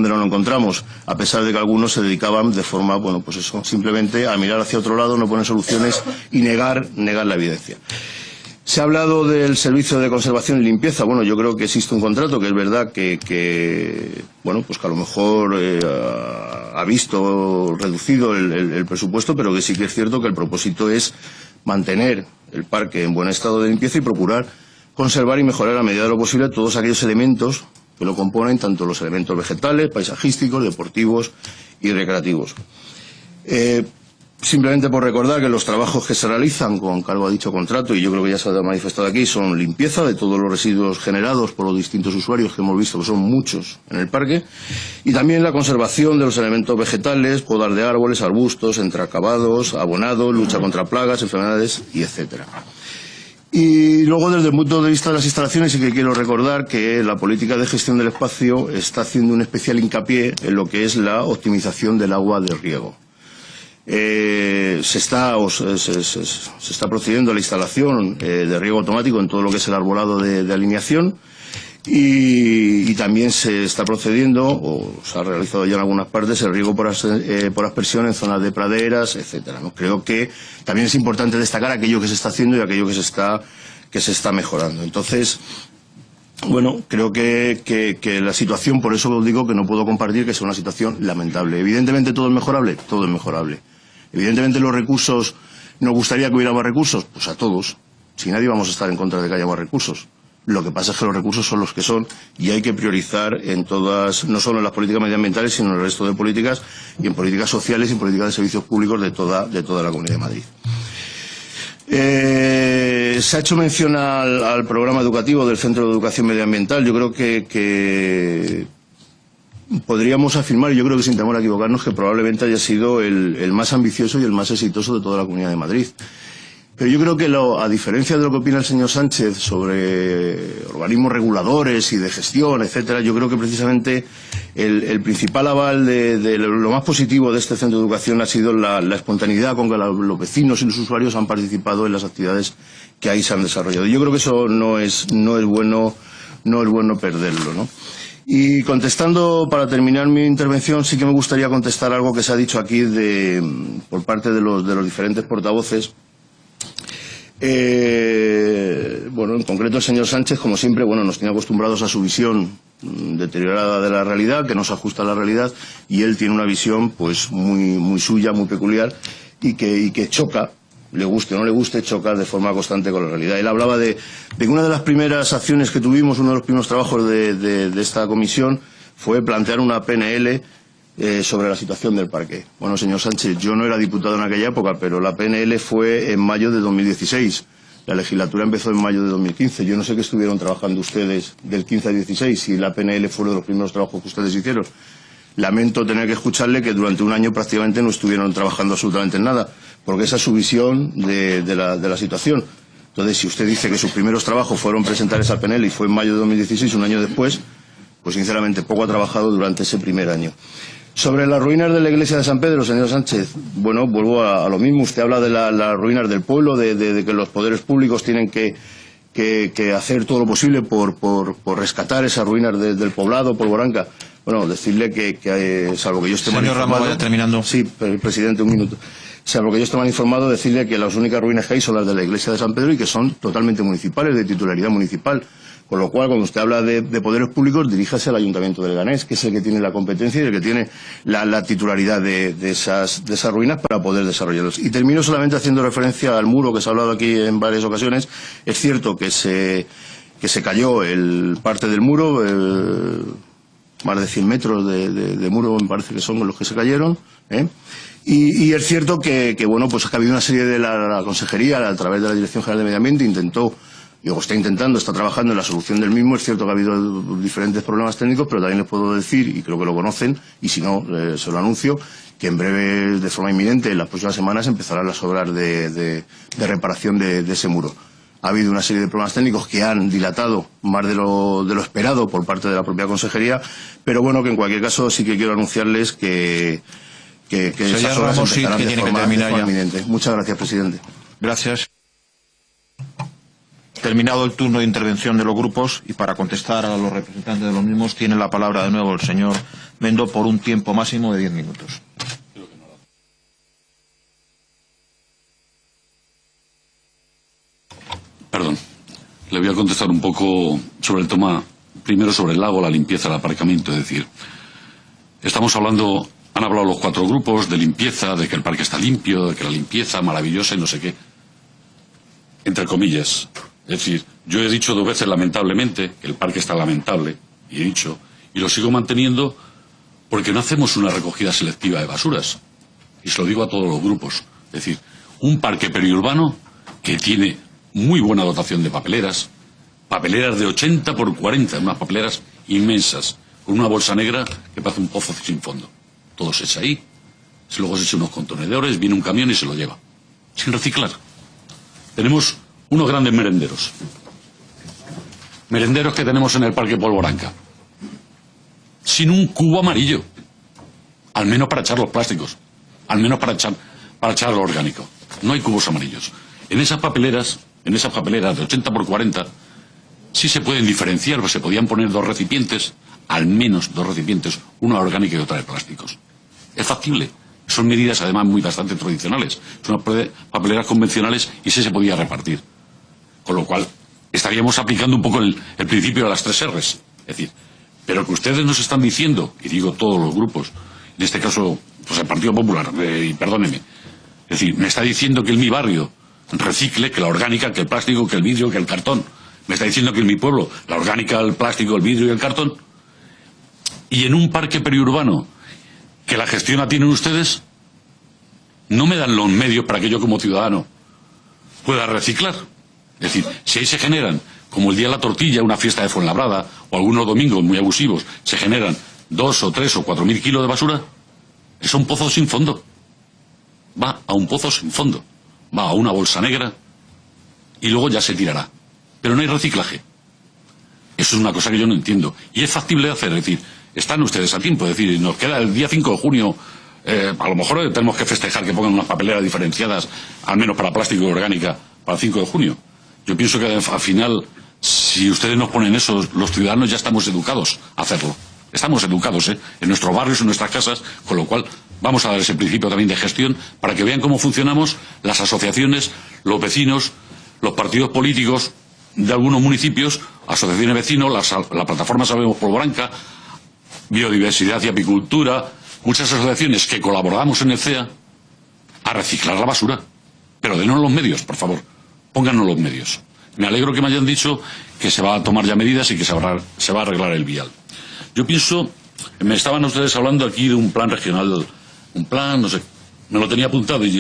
nos encontramos, a pesar de que algunos se dedicaban de forma, bueno, pues eso, simplemente a mirar hacia otro lado, no poner soluciones y negar la evidencia. Se ha hablado del servicio de conservación y limpieza. Bueno, yo creo que existe un contrato que es verdad que bueno, pues que a lo mejor ha visto reducido el presupuesto, pero que sí que es cierto que el propósito es mantener el parque en buen estado de limpieza y procurar conservar y mejorar a medida de lo posible todos aquellos elementos que lo componen, tanto los elementos vegetales, paisajísticos, deportivos y recreativos. Simplemente por recordar que los trabajos que se realizan con cargo a dicho contrato, y yo creo que ya se ha manifestado aquí, son limpieza de todos los residuos generados por los distintos usuarios que hemos visto, que son muchos en el parque, y también la conservación de los elementos vegetales, podar de árboles, arbustos, entreacabados, abonado, lucha contra plagas, enfermedades y etcétera. Y luego, desde el punto de vista de las instalaciones, sí que quiero recordar que la política de gestión del espacio está haciendo un especial hincapié en lo que es la optimización del agua de riego. Se está procediendo a la instalación de riego automático en todo lo que es el arbolado de alineación y también se está procediendo, o se ha realizado ya en algunas partes, el riego por aspersión en zonas de praderas, etcétera, ¿no? Creo que también es importante destacar aquello que se está haciendo y aquello que se está mejorando. Entonces, bueno, creo que la situación, por eso os digo que no puedo compartir que sea una situación lamentable. Evidentemente todo es mejorable, todo es mejorable. Evidentemente los recursos, ¿nos gustaría que hubiera más recursos? Pues a todos. Si nadie vamos a estar en contra de que haya más recursos. Lo que pasa es que los recursos son los que son y hay que priorizar en todas, no solo en las políticas medioambientales, sino en el resto de políticas y en políticas sociales y en políticas de servicios públicos de toda la Comunidad de Madrid. Se ha hecho mención al programa educativo del Centro de Educación Medioambiental. Yo creo que podríamos afirmar, y yo creo que sin temor a equivocarnos, que probablemente haya sido el más ambicioso y el más exitoso de toda la Comunidad de Madrid. Pero yo creo que, a diferencia de lo que opina el señor Sánchez sobre organismos reguladores y de gestión, etcétera, yo creo que precisamente el principal aval de lo más positivo de este centro de educación ha sido la espontaneidad con que los vecinos y los usuarios han participado en las actividades que ahí se han desarrollado. Yo creo que eso no es bueno perderlo, ¿no? Y contestando, para terminar mi intervención, sí que me gustaría contestar algo que se ha dicho aquí por parte de los diferentes portavoces. Bueno, en concreto el señor Sánchez, como siempre, bueno, nos tiene acostumbrados a su visión deteriorada de la realidad, que no se ajusta a la realidad, y él tiene una visión pues muy suya, muy peculiar, y que choca, le guste o no le guste, choca de forma constante con la realidad. Él hablaba de que una de las primeras acciones que tuvimos, uno de los primeros trabajos de esta comisión, fue plantear una PNL sobre la situación del parque. Bueno, señor Sánchez, yo no era diputado en aquella época, pero la PNL fue en mayo de 2016. La legislatura empezó en mayo de 2015. Yo no sé qué estuvieron trabajando ustedes del 15 al 16, si la PNL fue uno de los primeros trabajos que ustedes hicieron. Lamento tener que escucharle que durante un año prácticamente no estuvieron trabajando absolutamente en nada, porque esa es su visión de la situación. Entonces, si usted dice que sus primeros trabajos fueron presentar esa PNL y fue en mayo de 2016, un año después, pues sinceramente poco ha trabajado durante ese primer año. Sobre las ruinas de la iglesia de San Pedro, señor Sánchez, bueno, vuelvo a lo mismo. Usted habla de las ruinas del pueblo, de que los poderes públicos tienen que hacer todo lo posible por rescatar esas ruinas del poblado, Polvoranca. Bueno, decirle que salvo que yo esté mal informado... Señor Ramos, vaya terminando. Sí, presidente, un minuto. Salvo que yo esté mal informado, decirle que las únicas ruinas que hay son las de la iglesia de San Pedro y que son totalmente municipales, de titularidad municipal. Con lo cual, cuando usted habla de poderes públicos, diríjase al Ayuntamiento de Leganés, que es el que tiene la competencia y el que tiene la titularidad de esas ruinas para poder desarrollarlos. Y termino solamente haciendo referencia al muro que se ha hablado aquí en varias ocasiones. Es cierto que se cayó parte del muro, más de 100 metros de muro me parece que son los que se cayeron, Y es cierto que bueno, pues ha habido una serie de la Consejería, a través de la Dirección General de Medio Ambiente, está trabajando en la solución del mismo. Es cierto que ha habido diferentes problemas técnicos, pero también les puedo decir, y creo que lo conocen, y si no, se lo anuncio, que en breve, de forma inminente, en las próximas semanas, empezarán las obras de reparación de ese muro. Ha habido una serie de problemas técnicos que han dilatado más de lo esperado por parte de la propia Consejería, pero bueno, que en cualquier caso sí que quiero anunciarles que esas obras empezarán de forma inminente. Muchas gracias, presidente. Gracias. Terminado el turno de intervención de los grupos, y para contestar a los representantes de los mismos, tiene la palabra de nuevo el señor Mendo por un tiempo máximo de 10 minutos. Perdón. Le voy a contestar un poco sobre el tema, primero sobre el lago, la limpieza, el aparcamiento. Es decir, estamos hablando, han hablado los cuatro grupos de limpieza, de que el parque está limpio, de que la limpieza maravillosa y no sé qué. Entre comillas. Es decir, yo he dicho 2 veces lamentablemente que el parque está lamentable, y he dicho, y lo sigo manteniendo, porque no hacemos una recogida selectiva de basuras. Y se lo digo a todos los grupos. Es decir, un parque periurbano que tiene muy buena dotación de papeleras, papeleras de 80 por 40, unas papeleras inmensas, con una bolsa negra que parece un pozo sin fondo. Todo se echa ahí, luego se echa unos contenedores, viene un camión y se lo lleva, sin reciclar. Tenemos unos grandes merenderos. Merenderos que tenemos en el Parque Polvoranca, sin un cubo amarillo, al menos para echar los plásticos, al menos para echar lo orgánico. No hay cubos amarillos. En esas papeleras de 80 por 40, sí se pueden diferenciar, pues se podían poner dos recipientes, al menos dos recipientes, una orgánica y otra de plásticos. Es factible. Son medidas además bastante tradicionales. Son papeleras convencionales y sí se podía repartir. Con lo cual, estaríamos aplicando un poco el principio de las 3 R's. Es decir, pero que ustedes nos están diciendo, y digo todos los grupos, en este caso, pues el Partido Popular, y perdóneme, es decir, me está diciendo que en mi barrio recicle, que la orgánica, que el plástico, que el vidrio, que el cartón. Me está diciendo que en mi pueblo la orgánica, el plástico, el vidrio y el cartón. Y en un parque periurbano que la gestión la tienen ustedes, no me dan los medios para que yo como ciudadano pueda reciclar. Es decir, si ahí se generan, como el día de la tortilla, una fiesta de Fuenlabrada, o algunos domingos muy abusivos, se generan 2 o 3 o 4.000 kilos de basura, es un pozo sin fondo. Va a un pozo sin fondo. Va a una bolsa negra y luego ya se tirará. Pero no hay reciclaje. Eso es una cosa que yo no entiendo. Y es factible de hacer, es decir, están ustedes a tiempo, es decir, nos queda el día 5 de junio, a lo mejor tenemos que festejar que pongan unas papeleras diferenciadas, al menos para plástico y orgánica, para el 5 de junio. Yo pienso que al final, si ustedes nos ponen eso, los ciudadanos ya estamos educados a hacerlo. Estamos educados, en nuestros barrios, en nuestras casas, con lo cual vamos a dar ese principio también de gestión para que vean cómo funcionamos las asociaciones, los vecinos, los partidos políticos de algunos municipios, asociaciones de vecinos, la plataforma Salvemos Polvoranca, Biodiversidad y Apicultura, muchas asociaciones que colaboramos en el CEA a reciclar la basura. Pero denos los medios, por favor, pónganos los medios. Me alegro que me hayan dicho que se va a tomar ya medidas y que se va a arreglar el vial. Yo pienso, me estaban ustedes hablando aquí de un plan regional, un plan, no sé, me lo tenía apuntado y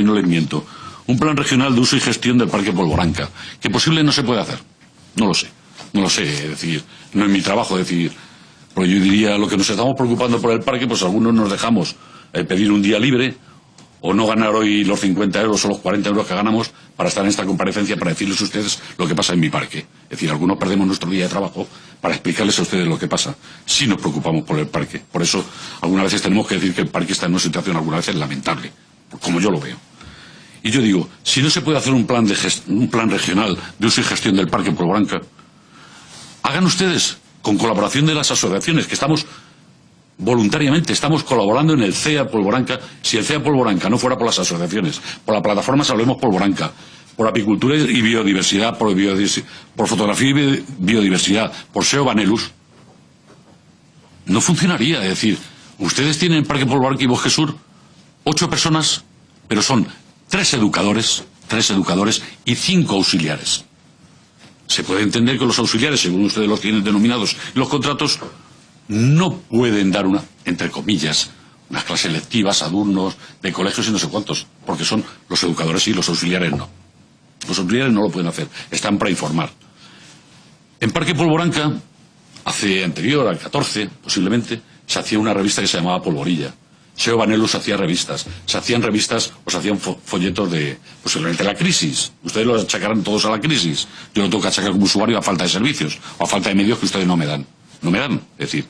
no les miento. Un plan regional de uso y gestión del Parque Polvoranca, que posible no se puede hacer. No lo sé, es decir, no es mi trabajo decir, porque yo diría, lo que nos estamos preocupando por el parque, pues algunos nos dejamos pedir un día libre, o no ganar hoy los 50 euros o los 40 euros que ganamos para estar en esta comparecencia para decirles a ustedes lo que pasa en mi parque. Es decir, algunos perdemos nuestro día de trabajo para explicarles a ustedes lo que pasa. Sí nos preocupamos por el parque. Por eso, algunas veces tenemos que decir que el parque está en una situación algunas veces lamentable, como yo lo veo. Y yo digo, si no se puede hacer un plan regional de uso y gestión del Parque Polvoranca, hagan ustedes, con colaboración de las asociaciones, que estamos voluntariamente, estamos colaborando en el CEA Polvoranca. Si el CEA Polvoranca no fuera por las asociaciones, por la plataforma Salvemos Polvoranca, por apicultura y biodiversidad, por fotografía y biodiversidad, por SEO Vanellus, no funcionaría. Es decir, ustedes tienen en Parque Polvoranca y Bosque Sur 8 personas, pero son 3 educadores y 5 auxiliares. Se puede entender que los auxiliares, según ustedes los tienen denominados, los contratos no pueden dar entre comillas, unas clases lectivas, alumnos de colegios y no sé cuántos, porque son los educadores y los auxiliares no. Los auxiliares no lo pueden hacer, están para informar. En Parque Polvoranca, anterior al 14, posiblemente, se hacía una revista que se llamaba Polvorilla. SEO Vanellus hacía revistas. Se hacían revistas o se hacían folletos de, posiblemente, la crisis. Ustedes lo achacarán todos a la crisis. Yo lo tengo que achacar como usuario a falta de servicios o a falta de medios que ustedes no me dan. No me dan. Es decir,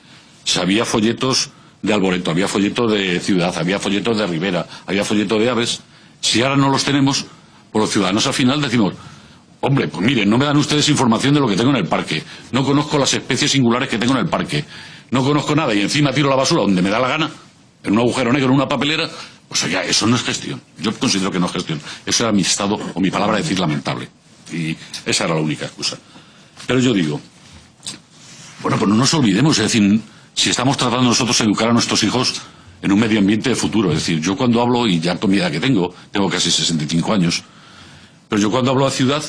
había folletos de Alboreto, había folletos de Ciudad, había folletos de Ribera, había folletos de Aves. Si ahora no los tenemos, pues los ciudadanos al final decimos, hombre, pues miren, no me dan ustedes información de lo que tengo en el parque. No conozco las especies singulares que tengo en el parque. No conozco nada y encima tiro la basura donde me da la gana, en un agujero negro, en una papelera. Pues oiga, eso no es gestión. Yo considero que no es gestión. Eso era mi estado o mi palabra de decir lamentable. Y esa era la única excusa. Pero yo digo, bueno, pues no nos olvidemos, es decir, si estamos tratando nosotros de educar a nuestros hijos en un medio ambiente de futuro. Es decir, yo cuando hablo, y ya con mi edad que tengo casi 65 años, pero yo cuando hablo de ciudad,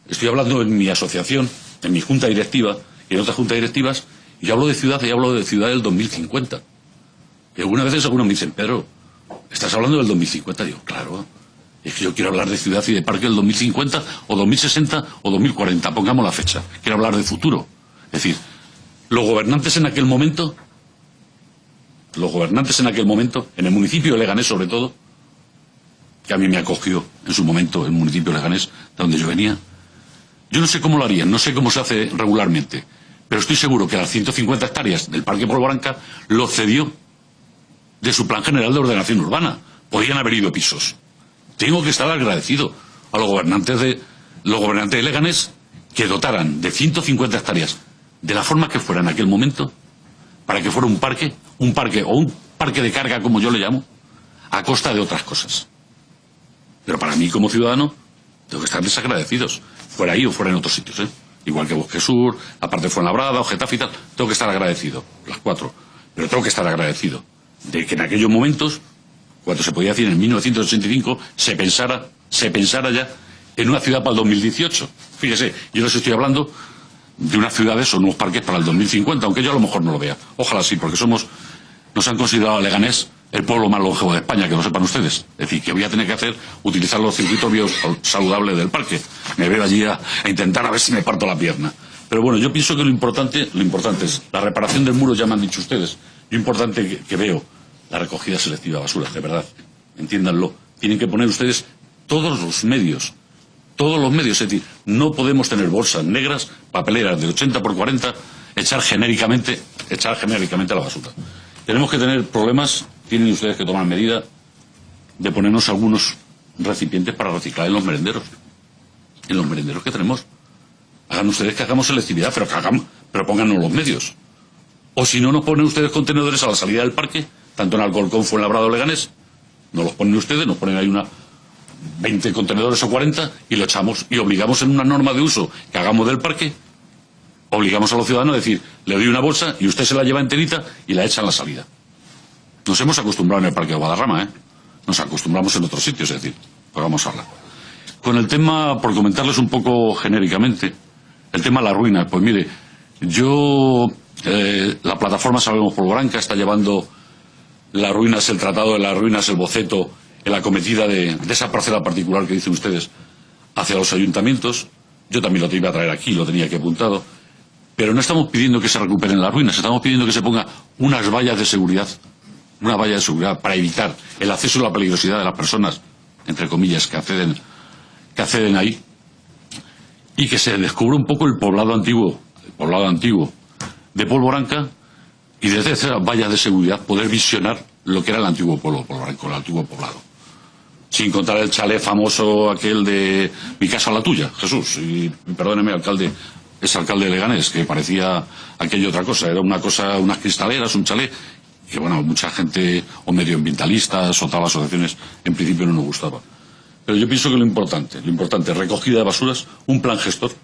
estoy hablando en mi asociación, en mi junta directiva, y en otras juntas directivas, y yo hablo de ciudad y hablo de ciudad del 2050. Y algunas veces algunos me dicen, Pedro, ¿estás hablando del 2050? Digo, claro, es que yo quiero hablar de ciudad y de parque del 2050 o 2060 o 2040, pongamos la fecha. Quiero hablar de futuro. Es decir, los gobernantes en aquel momento, en el municipio de Leganés sobre todo, que a mí me acogió en su momento el municipio de Leganés, de donde yo venía, yo no sé cómo lo harían, no sé cómo se hace regularmente, pero estoy seguro que las 150 hectáreas del Parque Polvoranca lo cedió de su Plan General de Ordenación Urbana. Podían haber ido pisos. Tengo que estar agradecido a los gobernantes de Leganés que dotaran de 150 hectáreas de la forma que fuera en aquel momento para que fuera un parque o un parque de carga, como yo le llamo, a costa de otras cosas. Pero para mí, como ciudadano, tengo que estar desagradecidos, fuera ahí o fuera en otros sitios, ¿eh? Igual que Bosque Sur, la parte de Fuenlabrada o Getafe y tal, tengo que estar agradecido, las cuatro. Pero tengo que estar agradecido de que en aquellos momentos, cuando se podía decir en 1985, se pensara ya en una ciudad para el 2018. Fíjese, yo les estoy hablando de unas ciudades o nuevos parques para el 2050, aunque yo a lo mejor no lo vea. Ojalá sí, porque nos han considerado a Leganés el pueblo más longevo de España, que lo sepan ustedes. Es decir, que voy a tener que utilizar los circuitos biosaludables del parque. Me veo allí a intentar a ver si me parto la pierna. Pero bueno, yo pienso que lo importante es la reparación del muro, ya me han dicho ustedes. Lo importante que veo, la recogida selectiva de basura, de verdad. Entiéndanlo. Tienen que poner ustedes todos los medios. Es decir, no podemos tener bolsas negras, papeleras de 80 por 40, echar genéricamente a la basura. Tenemos que tener problemas, tienen ustedes que tomar medida de ponernos algunos recipientes para reciclar en los merenderos. En los merenderos que tenemos. Hagan ustedes que hagamos selectividad, pero pónganos los medios. O si no, nos ponen ustedes contenedores a la salida del parque, tanto en Alcorcón, Fuenlabrada o Leganés. No los ponen ustedes, nos ponen ahí 20 contenedores o 40 y lo echamos y obligamos en una norma de uso que hagamos del parque, obligamos a los ciudadanos a decir, le doy una bolsa y usted se la lleva enterita y la echa en la salida. Nos hemos acostumbrado en el Parque de Guadarrama, nos acostumbramos en otros sitios, es decir, pues vamos a hablar. Con el tema, por comentarles un poco genéricamente, el tema de las ruinas, pues mire, la plataforma Salvemos Polvoranca está llevando las ruinas, el tratado de las ruinas, el boceto, en la acometida de esa parcela particular que dicen ustedes hacia los ayuntamientos. Yo también lo iba a traer aquí, lo tenía aquí apuntado. Pero no estamos pidiendo que se recuperen las ruinas, estamos pidiendo que se ponga unas vallas de seguridad, para evitar el acceso a la peligrosidad de las personas, entre comillas, que acceden ahí, y que se descubra un poco el poblado antiguo de Polvoranca, y desde esas vallas de seguridad poder visionar lo que era el antiguo pueblo Polvoranca, el antiguo poblado. Sin contar el chalet famoso aquel de Mi casa la tuya, Jesús, y perdóneme, es alcalde de Leganés, que parecía aquello otra cosa, era unas cristaleras, un chalet, que bueno, mucha gente, o medioambientalistas, o tal asociaciones, en principio no nos gustaba. Pero yo pienso que lo importante, recogida de basuras, un plan gestor,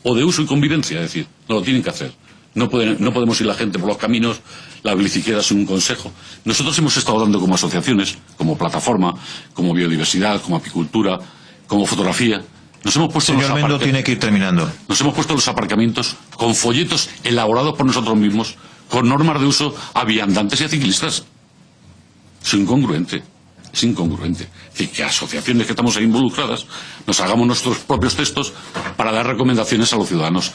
o de uso y convivencia, es decir, no lo tienen que hacer. No podemos ir la gente por los caminos, la bicicleta sin un consejo. Nosotros hemos estado dando como asociaciones, como plataforma, como biodiversidad, como apicultura, como fotografía. Nos hemos puesto Señor Mendo, tiene que ir terminando. Nos hemos puesto los aparcamientos con folletos elaborados por nosotros mismos, con normas de uso a viandantes y a ciclistas. Es incongruente. Es decir, que asociaciones que estamos ahí involucradas nos hagamos nuestros propios textos para dar recomendaciones a los ciudadanos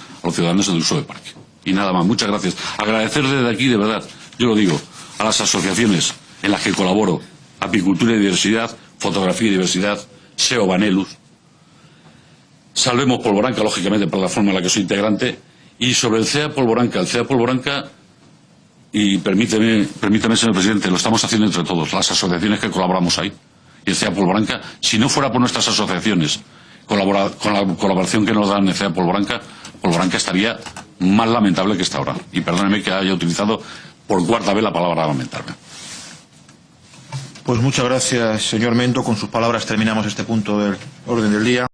del uso del parque. Y nada más, muchas gracias. Agradecer desde aquí, de verdad, yo lo digo, a las asociaciones en las que colaboro, Apicultura y Diversidad, Fotografía y Diversidad, SEO Vanelus, Salvemos Polvoranca, lógicamente, plataforma en la que soy integrante, y sobre el CEA Polvoranca. El CEA Polvoranca, y permíteme, señor presidente, lo estamos haciendo entre todos, las asociaciones que colaboramos ahí. Y el CEA Polvoranca, si no fuera por nuestras asociaciones, con la colaboración que nos dan el CEA Polvoranca, Polvoranca estaría más lamentable que está ahora. Y perdóneme que haya utilizado por cuarta vez la palabra lamentarme. Pues muchas gracias, señor Mendo. Con sus palabras terminamos este punto del orden del día.